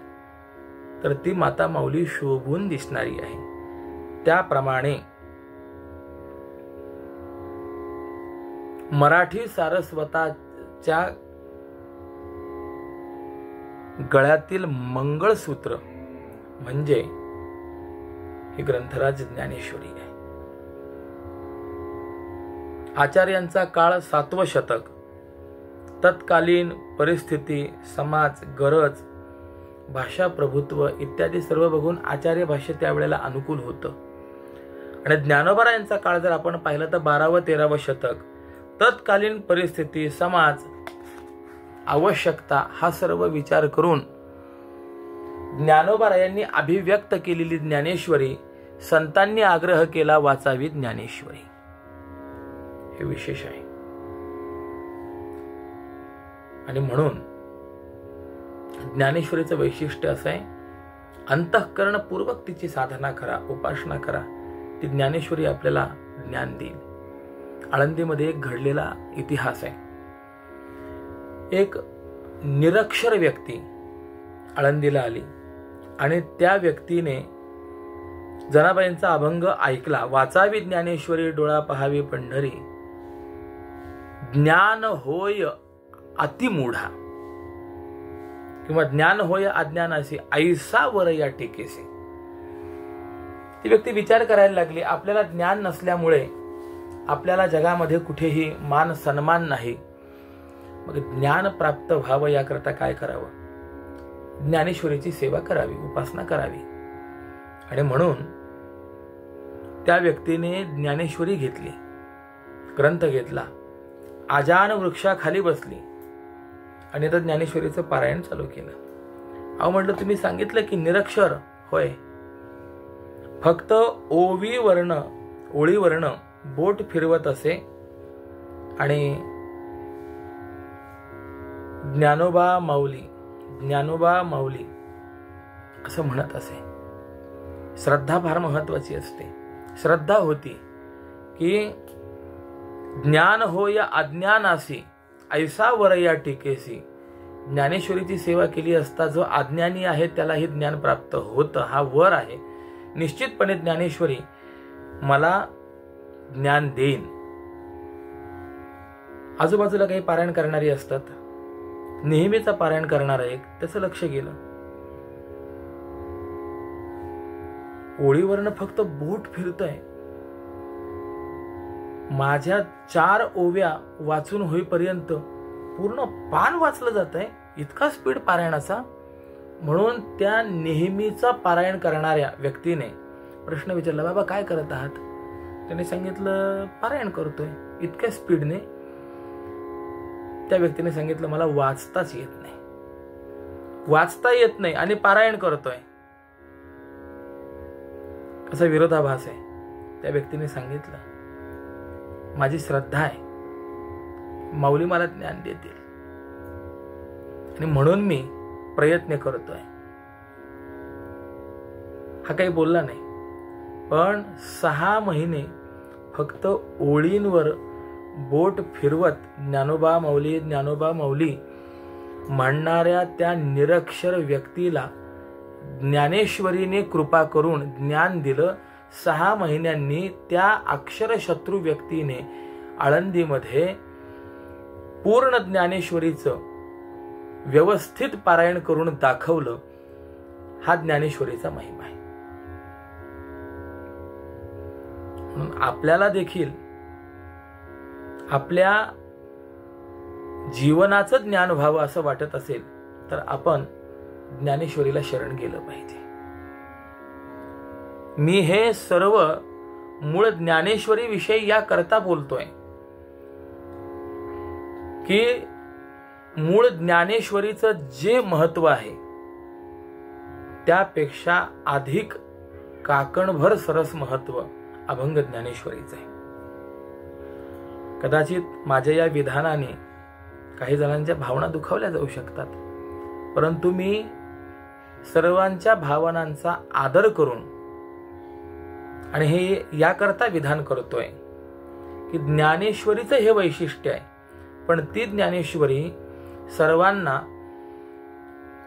तर ती माता माऊली शोभून दिसणारी आहे. त्याप्रमाणे मराठी सारस्वताच्या गळ्यातील मंगळसूत्र म्हणजे ही ग्रंथराज ज्ञानेश्वरी आहे. आचार्यांचा काळ 7वं शतक. तत्कालीन परिस्थिती, समाज, गरज, भाषा प्रभुत्व इत्यादी सर्व बघून आचार्य भाष्य त्यावेळेला अनुकूल होतं. आणि ज्ञानोबारायांचा काळ जर आपण पाहिला तर 12व 13व शतक. तत्कालीन परिस्थिती, समाज, आवश्यकता हा सर्व विचार करून ज्ञानोबारायांनी अभिव्यक्त केलेली ज्ञानेश्वरी संतांनी आग्रह केला वाचावी ज्ञानेश्वरी. हे विशेष आहे. आणि म्हणून ज्ञानेश्वरीचं वैशिष्ट्य असं आहे, अंतःकरणपूर्वक तिची साधना करा, उपासना करा, ती ज्ञानेश्वरी आपल्याला ज्ञान देईल. आळंदीमध्ये एक घडलेला इतिहास आहे. एक निरक्षर व्यक्ती आळंदीला आली आणि त्या व्यक्तीने जनाबाईंचा अभंग ऐकला. वाचावी ज्ञानेश्वरी, डोळा पहावी पंढरी, ज्ञान होय अतिमूढा, किंवा ज्ञान होय अज्ञानासी, ऐसा वर या टीकेसी. ती व्यक्ती विचार करायला लागली, आपल्याला ज्ञान नसल्यामुळे आपल्याला जगामध्ये कुठेही मान सन्मान नाही. मग ज्ञान प्राप्त व्हावं याकरता काय करावं? ज्ञानेश्वरीची सेवा करावी, उपासना करावी. आणि म्हणून त्या व्यक्तीने ज्ञानेश्वरी घेतली, ग्रंथ घेतला, आजान वृक्षाखाली बसली आणि आता ज्ञानेश्वरीचं पारायण चालू केलं. अहो म्हटलं, तुम्ही सांगितलं की निरक्षर होय, फक्त ओळीवर्ण बोट फिरवत असे आणि ज्ञानोबा माऊली असं म्हणत असे. श्रद्धा फार महत्वाची असते. श्रद्धा होती की ज्ञान होय अज्ञानासी, ऐसा वर या टीकेसी. ज्ञानेश्वरीची सेवा केली असता जो अज्ञानी आहे त्यालाही ज्ञान प्राप्त होतं, हा वर आहे. निश्चितपणे ज्ञानेश्वरी मला ज्ञान देईन. आजूबाजूला काही पारायण करणारी असतात, नेहमीचा पारायण करणारा एक, त्याचं लक्ष गेलं. ओळीवरनं फक्त बोट फिरतय, माझ्या 4 ओव्या वाचून होईपर्यंत पूर्ण पान वाचलं जात आहे, इतका स्पीड पारायणाचा. म्हणून त्या नेहमीचा पारायण करणाऱ्या व्यक्तीने प्रश्न विचारला, बाबा काय करत आहात? त्याने सांगितलं, पारायण करतोय. इतक्या स्पीडने त्या व्यक्तीने सांगितलं, मला वाचताच येत नाही, वाचता येत नाही आणि पारायण करतोय. कसा विरोधाभास आहे. त्या व्यक्तीने सांगितलं, माझी श्रद्धा आहे, माऊली मला ज्ञान देतील आणि म्हणून मी प्रयत्न करतोय. हा काही बोलला नाही, पण 6 महिने फक्त ओळींवर बोट फिरवत ज्ञानोबा माऊली म्हणणाऱ्या त्या निरक्षर व्यक्तीला ज्ञानेश्वरीने कृपा करून ज्ञान दिलं. 6 महिन्यांनी त्या अक्षरशत्रू व्यक्तीने आळंदीमध्ये पूर्ण ज्ञानेश्वरीचं व्यवस्थित पारायण करून दाखवलं. हा ज्ञानेश्वरीचा महिमा आहे. म्हणून आपल्याला देखील आपल्या जीवनाचं ज्ञान व्हावं असं वाटत असेल तर आपण ज्ञानेश्वरीला शरण गेलं पाहिजे. मी हे सर्व मूळ ज्ञानेश्वरी विषयी या करता बोलतोय की मूळ ज्ञानेश्वरीचं जे महत्व आहे त्यापेक्षा अधिक काकणभर सरस महत्व अभंग ज्ञानेश्वरीचं आहे. कदाचित माझ्या या विधानाने काही जणांच्या भावना दुखावल्या जाऊ शकतात, परंतु मी सर्वांच्या भावनांचा आदर करून आणि हे याकरता विधान करतोय की ज्ञानेश्वरीचं हे वैशिष्ट्य आहे. पण ती ज्ञानेश्वरी सर्वांना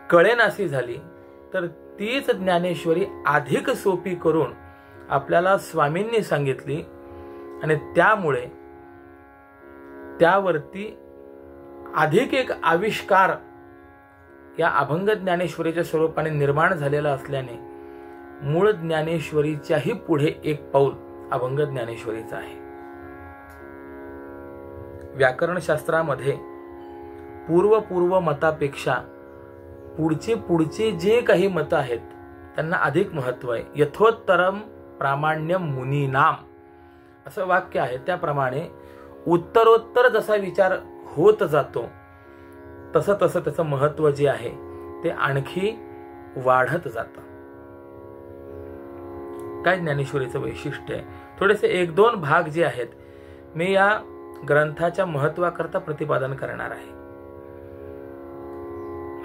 कळेनाशी झाली तर तीच ज्ञानेश्वरी अधिक सोपी करून आपल्याला स्वामींनी सांगितली आणि त्यामुळे त्यावरती अधिक एक आविष्कार या अभंग ज्ञानेश्वरीच्या स्वरूपाने निर्माण झालेला असल्याने मूळ ज्ञानेश्वरीच्याही पुढे एक पाऊल अभंग ज्ञानेश्वरीचं आहे. व्याकरणशास्त्रामध्ये पूर्व मतापेक्षा पुढचे जे काही मत आहेत त्यांना अधिक महत्व आहे. यथोत्तरम प्रामाण्यम मुनीनाम असं वाक्य आहे. त्याप्रमाणे उत्तरोत्तर जसा विचार होत जातो तसं त्याचं महत्व जे आहे ते आणखी वाढत जातं. काय ज्ञानेश्वरीचं वैशिष्ट्य आहे? थोडेसे 1-2 भाग जे आहेत मी या ग्रंथाच्या महत्वाकरता प्रतिपादन करणार आहे.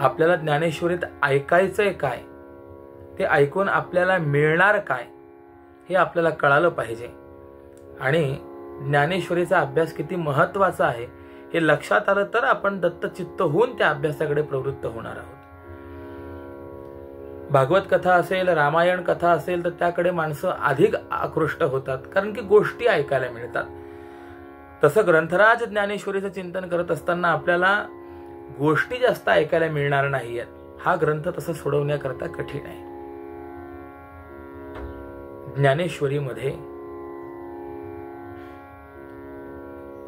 आपल्याला ज्ञानेश्वरीत ऐकायचंय काय, ते ऐकून आपल्याला मिळणार काय हे आपल्याला कळालं पाहिजे. आणि ज्ञानेश्वरीचा अभ्यास किती महत्वाचा आहे हे लक्षात आलं तर आपण दत्तचित्त होऊन त्या अभ्यासाकडे प्रवृत्त होणार आहोत. भागवत कथा असेल, रामायण कथा असेल तर त्याकडे माणसं अधिक आकृष्ट होतात, कारण की गोष्टी ऐकायला मिळतात. तसं ग्रंथराज ज्ञानेश्वरीचं चिंतन करत असताना आपल्याला गोष्टी जास्त ऐकायला मिळणार नाहीयेत. हा ग्रंथ तसं सोडवण्याकरता कठीण आहे. ज्ञानेश्वरीमध्ये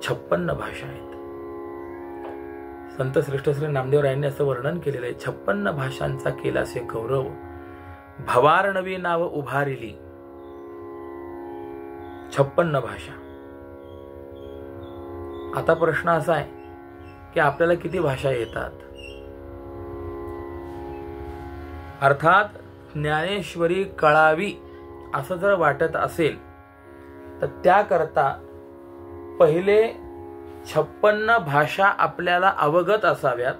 56 भाषा आहेत. संत श्रेष्ठ श्री नामदेवरायांनी असं वर्णन केलेलं आहे, 56 भाषांचा केलासे गौरव, भवार्णवी नाव उभारिली. 56 भाषा. आता प्रश्न असा आहे की आपल्याला किती भाषा येतात. अर्थात ज्ञानेश्वरी कळावी असं जर वाटत असेल तर त्याकरता पहिले 56 भाषा आपल्याला अवगत असाव्यात.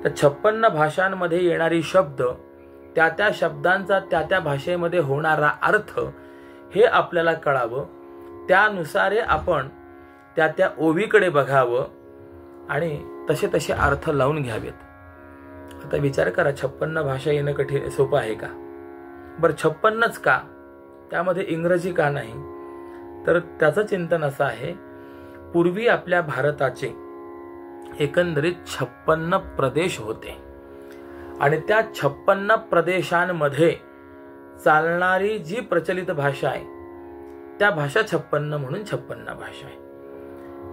तर 56 भाषांमध्ये येणारी शब्द, त्या शब्दांचा त्या भाषेमध्ये होणारा अर्थ हे आपल्याला कळावं. त्यानुसार आपण त्या ओवीकडे बघावं आणि तसे अर्थ लावून घ्यावेत. आता विचार करा, 56 भाषा येणं कठीण सोपं आहे का? बरं 56च का? त्यामध्ये इंग्रजी का नाही? तर त्याचं चिंतन असं आहे, पूर्वी आपल्या भारताचे एकंदरीत 56 प्रदेश होते आणि त्या 56 प्रदेशांमध्ये चालणारी जी प्रचलित भाषा आहे त्या भाषा 56 म्हणून 56 भाषा आहे.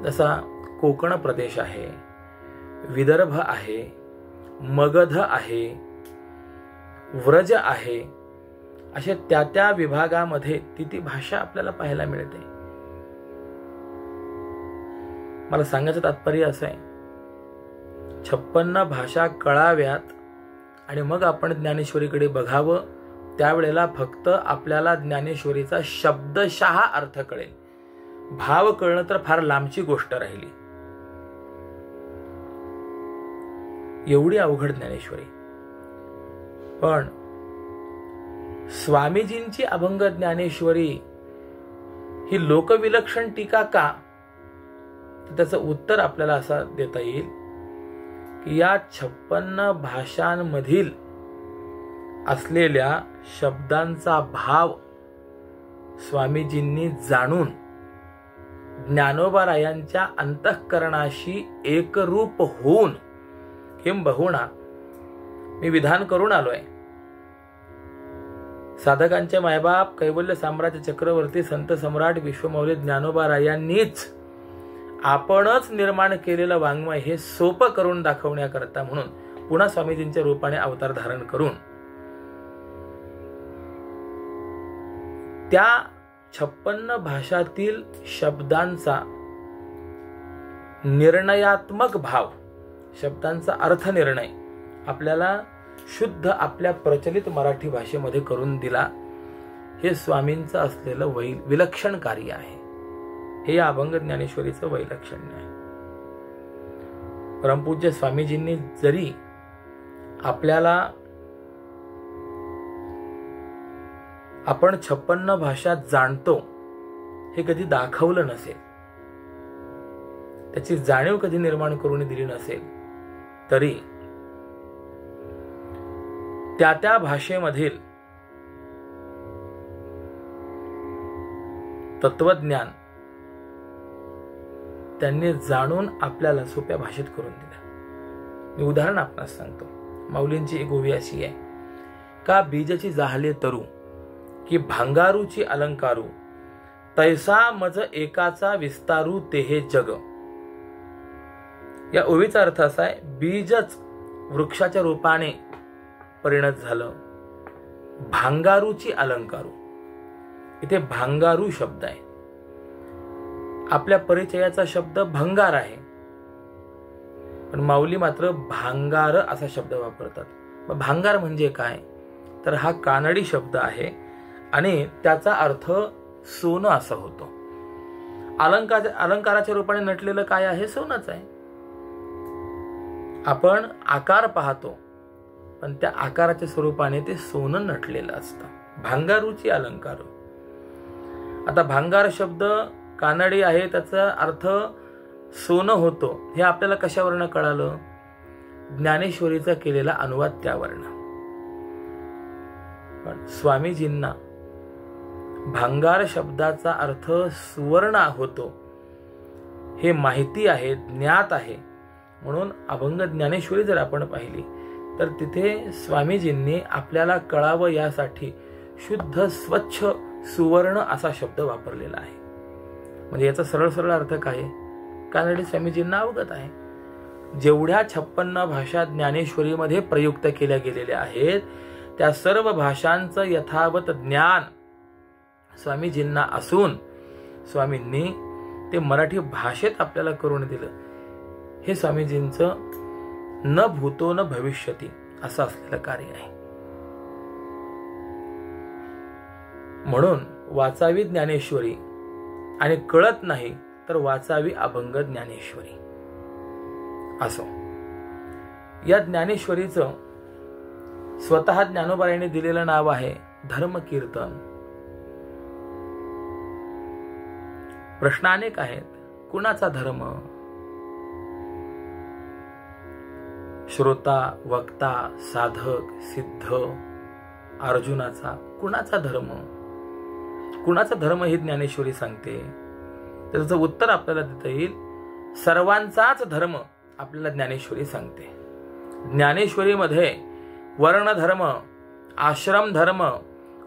जसा कोकण प्रदेश आहे, विदर्भ आहे, मगध आहे, व्रज आहे, अशा त्या विभागामध्ये ती भाषा आपल्याला पाहायला मिळते. मला सांगायचं तात्पर्य असं आहे, 56 भाषा कळाव्यात आणि मग आपण ज्ञानेश्वरीकडे बघावं. त्यावेळेला फक्त आपल्याला ज्ञानेश्वरीचा शब्दशः अर्थ कळेल. भाव कळणं तर फार लांबची गोष्ट राहिली. एवढी अवघड ज्ञानेश्वरी. पण स्वामीजींची अभंग ज्ञानेश्वरी ही लोकविलक्षण टीका का? त्याचं उत्तर आपल्याला असं देता येईल की या 56 भाषांमधील असलेल्या शब्दांचा भाव स्वामीजींनी जाणून ज्ञानोबारायांच्या अंतःकरणाशी एकरूप होऊन, किंबहुना मी विधान करून आलोय, साधकांचे मायबाप कैवल्य साम्राज्य चक्रवर्ती संत सम्राट विश्वमौली ज्ञानोबारायांनीच आपणच निर्माण केलेलं वाङ्मय हे सोपं करून दाखवण्याकरता म्हणून पुन्हा स्वामीजींच्या रूपाने अवतार धारण करून त्या 56 भाषातील शब्दांचा निर्णयात्मक भाव, शब्दांचा अर्थनिर्णय आपल्याला शुद्ध आपल्या प्रचलित मराठी भाषेमध्ये करून दिला. हे स्वामींचं असलेलं विलक्षण कार्य आहे. हे या अभंग ज्ञानेश्वरीचं वैलक्षण्य आहे. परमपूज्य स्वामीजींनी जरी आपल्याला आपण 56 भाषा जाणतो हे कधी दाखवलं नसेल, त्याची जाणीव कधी निर्माण करून दिली नसेल, तरी त्या भाषेमधील तत्वज्ञान त्यांनी जाणून आपल्याला सोप्या भाषेत करून दिलं. मी उदाहरण आपणास सांगतो. माऊलींची एक ओवी अशी आहे, का बीजची जाहले तरू की भांगारूची अलंकारू, तैसा मज एकाचा विस्तारू तेहे जग. या ओवीचा अर्थ असा आहे, बीजच वृक्षाच्या रूपाने परिणत झालं, भांगारूची अलंकारू. इथे भांगारू शब्द आहे. आपल्या परिचयाचा शब्द भंगार आहे, पण माऊली मात्र भांगार असा शब्द वापरतात. मग भांगार म्हणजे काय? तर हा कानडी शब्द आहे आणि त्याचा अर्थ सोनं असा होतो. अलंकाराच्या रूपाने नटलेलं काय आहे? सोनंच आहे. आपण आकार पाहतो, पण त्या आकाराच्या स्वरूपाने ते सोनं नटलेलं असतं. भांगारूची अलंकारू. आता भांगार शब्द कानडी आहे, त्याचा अर्थ सोनं होतो. हे आपल्याला कशावरनं कळालं? ज्ञानेश्वरीचा केलेला अनुवाद त्यावरनं. पण स्वामीजींना भांगार शब्दाचा अर्थ सुवर्ण होतो हे माहिती आहे, ज्ञात आहे. म्हणून अभंग ज्ञानेश्वरी जर आपण पाहिली तर तिथे स्वामीजींनी आपल्याला कळावं यासाठी शुद्ध स्वच्छ सुवर्ण असा शब्द वापरलेला आहे. म्हणजे याचा सरळ सरळ अर्थ काय? कानडी स्वामीजींना अवगत आहे. जेवढ्या 56 भाषा ज्ञानेश्वरीमध्ये प्रयुक्त केल्या गेलेल्या आहेत त्या सर्व भाषांचं यथावत ज्ञान स्वामीजींना असून स्वामींनी ते मराठी भाषेत आपल्याला करून दिलं. हे स्वामीजींचं न भूतो न भविष्यती असं असलेलं कार्य आहे. म्हणून वाचावी ज्ञानेश्वरी आणि कळत नाही तर वाचावी अभंग ज्ञानेश्वरी. असो, या ज्ञानेश्वरीचं स्वतः ज्ञानोबाईंनी दिलेलं नाव आहे धर्मकीर्तन. प्रश्न अनेक आहेत. कुणाचा धर्म? श्रोता, वक्ता, साधक, सिद्ध, अर्जुनाचा कुणाचा धर्म? कुणाचा धर्म ही ज्ञानेश्वरी सांगते? त्याचं उत्तर आपल्याला देता येईल, सर्वांचाच धर्म आपल्याला ज्ञानेश्वरी सांगते. ज्ञानेश्वरीमध्ये वर्ण धर्म, आश्रम धर्म,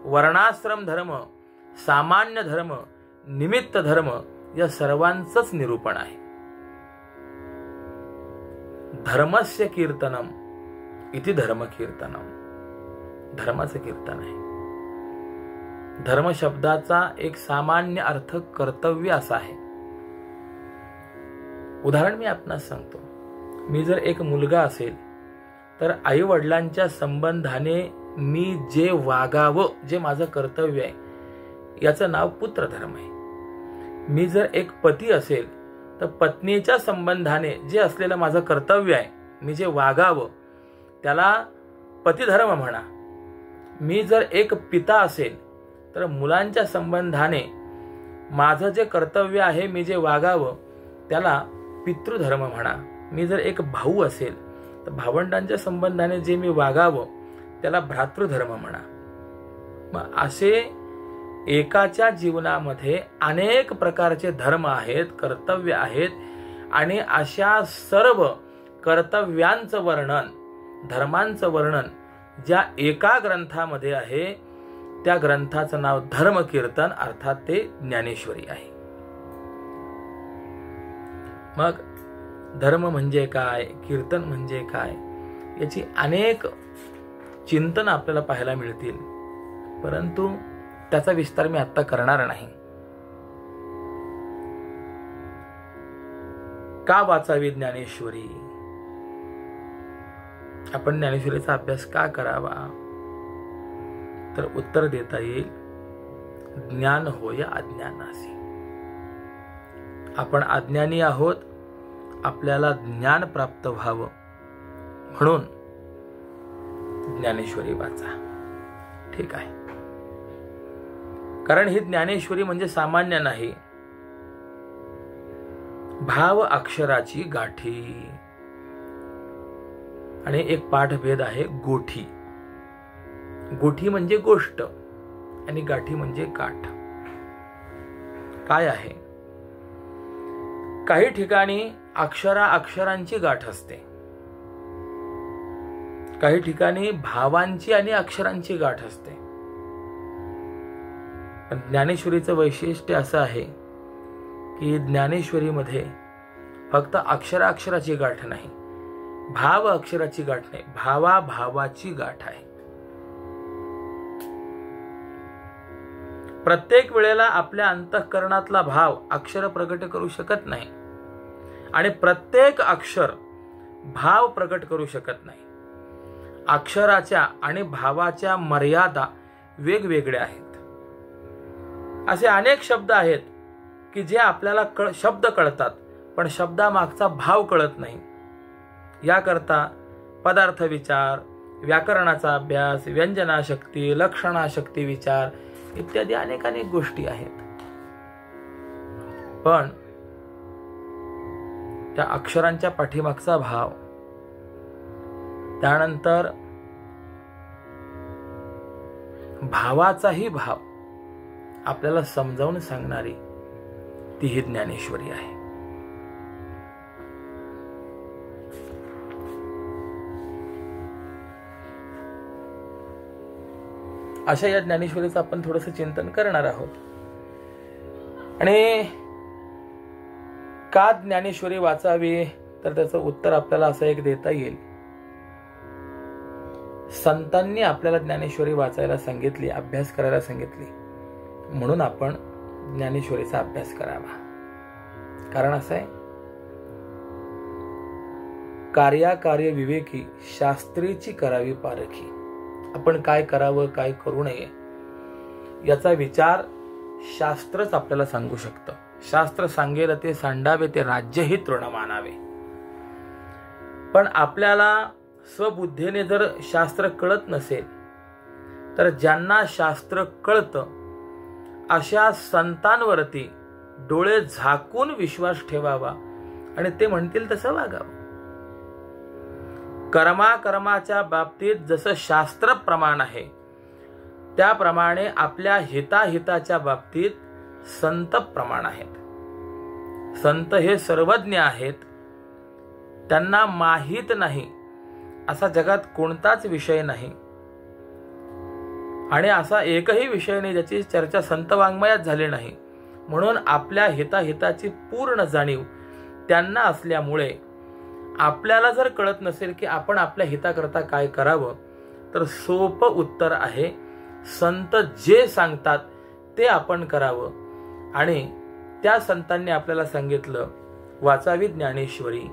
वर्णाश्रम धर्म, सामान्य धर्म, निमित्त धर्म या सर्वांचंच निरूपण आहे. धर्मस्य कीर्तनम इति धर्म कीर्तनम, धर्माचं कीर्तन आहे. धर्म शब्दाचा एक सामान्य अर्थ कर्तव्य असा आहे. उदाहरण मी आपणास सांगतो. मी जर एक मुलगा असेल तर आई वडिलांच्या संबंधाने मी जे वागावं, जे माझं कर्तव्य आहे, याचं नाव पुत्रधर्म आहे. मी जर एक पती असेल तर पत्नीच्या संबंधाने जे असलेलं माझं कर्तव्य आहे, मी जे वागावं, त्याला पतिधर्म म्हणा. मी जर एक पिता असेल तर मुलांच्या संबंधाने माझं जे कर्तव्य आहे, मी जे वागावं, त्याला पितृधर्म म्हणा. मी जर एक भाऊ असेल तर भावंडांच्या संबंधाने जे मी वागावं त्याला भ्रातृधर्म म्हणा. मग असे एकाच्या जीवनामध्ये अनेक प्रकारचे धर्म आहेत, कर्तव्य आहेत आणि अशा सर्व कर्तव्यांचं वर्णन, धर्मांचं वर्णन ज्या एका ग्रंथामध्ये आहे त्या ग्रंथाचं नाव धर्मकीर्तन अर्थात ते ज्ञानेश्वरी आहे. मग धर्म म्हणजे काय, कीर्तन म्हणजे काय, याची अनेक चिंतन आपल्याला पाहायला मिळतील, परंतु त्याचा विस्तार मी आता करणार नाही. का वाचावी ज्ञानेश्वरी? आपण ज्ञानेश्वरीचा अभ्यास का करावा? तर उत्तर देता येईल, ज्ञान होय अज्ञानासी. आपण अज्ञानी आहोत, आपल्याला ज्ञान प्राप्त व्हावं म्हणून ज्ञानेश्वरी वाचा. ठीक आहे. कारण ही ज्ञानेश्वरी म्हणजे सामान्य नाही, भाव अक्षराची गाठी. आणि एक पाठभेद आहे गोठी. गोठी म्हणजे गोष्ट आणि गाठी म्हणजे गाठ. काय आहे? काही ठिकाणी अक्षरांची गाठ असते, काही ठिकाणी भावांची आणि अक्षरांची गाठ असते. पण ज्ञानेश्वरीचं वैशिष्ट्य असं आहे की ज्ञानेश्वरीमध्ये फक्त अक्षराची गाठ नाही, भाव अक्षराची गाठ नाही, भावाची गाठ आहे. प्रत्येक वेळेला आपल्या अंतःकरणातला भाव अक्षर प्रकट करू शकत नाही आणि प्रत्येक अक्षर भाव प्रकट करू शकत नाही. अक्षराच्या आणि भावाच्या मर्यादा वेगवेगळ्या आहेत. असे अनेक शब्द आहेत की जे आपल्याला शब्द कळतात पण शब्दामागचा भाव कळत नाही. याकरता पदार्थ विचार, व्याकरणाचा अभ्यास, व्यंजनाशक्ती, लक्षणाशक्ती विचार इत्यादी अनेक गोष्टी आहेत. पण त्या अक्षरांच्या पाठीमागचा भाव, त्यानंतर भावाचाही भाव आपल्याला समजावून सांगणारी ती ही ज्ञानेश्वरी आहे. अशा या ज्ञानेश्वरीचं आपण थोडंसं चिंतन करणार आहोत. आणि का ज्ञानेश्वरी वाचावी, तर त्याचं उत्तर आपल्याला असं एक देता येईल. संतांनी आपल्याला ज्ञानेश्वरी वाचायला सांगितली, अभ्यास करायला सांगितली, म्हणून आपण ज्ञानेश्वरीचा अभ्यास करावा. कारण असं आहे, कार्याकार्य विवेकी शास्त्रीची करावी पारखी. आपण काय करावं, काय करू नये याचा विचार शास्त्रच आपल्याला सांगू शकतं. शास्त्र सांगेल ते सांडावे, ते राज्यही तृण मानावे. पण आपल्याला स्वबुद्धीने जर शास्त्र कळत नसेल, तर ज्यांना शास्त्र कळतं अशा संतांवरती डोळे झाकून विश्वास ठेवावा आणि ते म्हणतील तसं वागावं. कर्माच्या बाबतीत जसं शास्त्र प्रमाण आहे, त्याप्रमाणे आपल्या हिताहिताच्या बाबतीत संत प्रमाण आहेत. संत हे सर्वज्ञ आहेत. त्यांना माहीत नाही असा जगात कोणताच विषय नाही, आणि असा एकही विषय नाही ज्याची चर्चा संत वाङ्मयात झाली नाही. म्हणून आपल्या हिताहिताची पूर्ण जाणीव त्यांना असल्यामुळे आपल्याला जर कळत नसेल की आपण आपल्या हिताकरता काय करावं, तर सोपं उत्तर आहे, संत जे सांगतात ते आपण करावं. आणि त्या संतांनी आपल्याला सांगितलं वाचावी ज्ञानेश्वरी,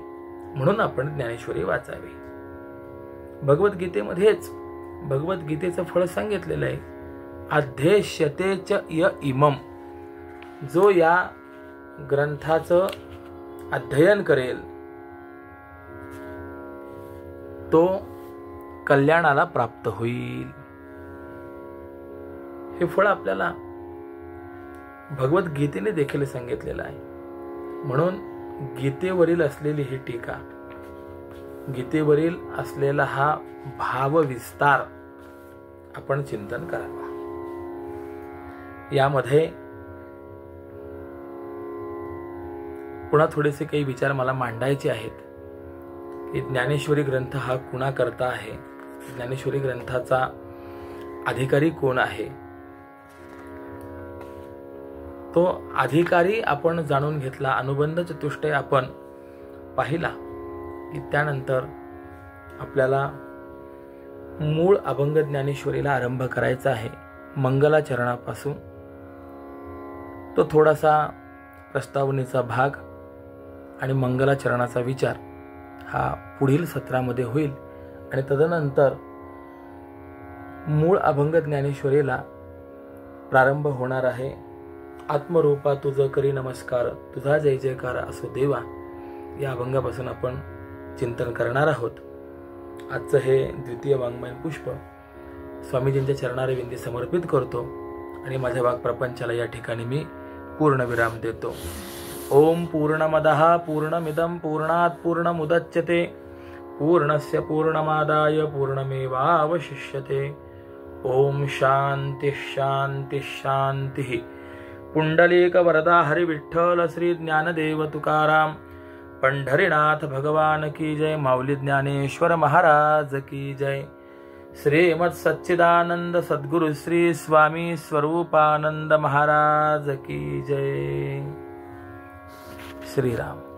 म्हणून आपण ज्ञानेश्वरी वाचावी. भगवद्गीतेमध्येच भगवद्गीतेचं फळ सांगितलेलं आहे, अध्येष्यते च य इमम. जो या ग्रंथाचं अध्ययन करेल तो कल्याणाला प्राप्त होईल. हे फळ आपल्याला भगवद्गीतेने देखील सांगितलेलं आहे. म्हणून गीतेवरील असलेली ही टीका, गीतेवरील असलेला हा भावविस्तार आपण चिंतन करावा. यामध्ये पुन्हा थोडेसे काही विचार मला मांडायचे आहेत की ज्ञानेश्वरी ग्रंथ हा कुणाकरता आहे, ज्ञानेश्वरी ग्रंथाचा अधिकारी कोण आहे. तो अधिकारी आपण जाणून घेतला, अनुबंध चतुष्टय आपण पाहिला की त्यानंतर आपल्याला मूळ अभंग ज्ञानेश्वरीला आरंभ करायचा आहे मंगलाचरणापासून. तो थोडासा प्रस्तावनेचा भाग आणि मंगलाचरणाचा विचार हा पुढील सत्रामध्ये होईल. आणि तदनंतर मूळ अभंग ज्ञानेश्वरीला प्रारंभ होणार आहे. आत्मरूपा तुझ करी नमस्कार, तुझा जय जयकार असो देवा, या अभंगापासून आपण चिंतन करणार आहोत. आजचं हे द्वितीय वाङ्मय पुष्प स्वामीजींच्या चरणारविंदी समर्पित करतो आणि माझ्या वाक्प्रपंचाला या ठिकाणी मी पूर्ण विराम देतो. ओम पूर्णमदः पूर्णमिदं पूर्णात् पूर्णमुदच्यते पूर्णस्य पूर्णमादाय पूर्णमेवावशिष्यते. ओम शांती शांती शांती. पुंडलीक वरदा हरि विठ्ठल श्री ज्ञानदेव तुकाराम पंढरीनाथ भगवान की जय. माऊली ज्ञानेश्वर महाराज की जय. श्रीमद सच्चिदानंद सद्गुरु श्री स्वामी स्वरूपानंद महाराज की जय. श्रीराम.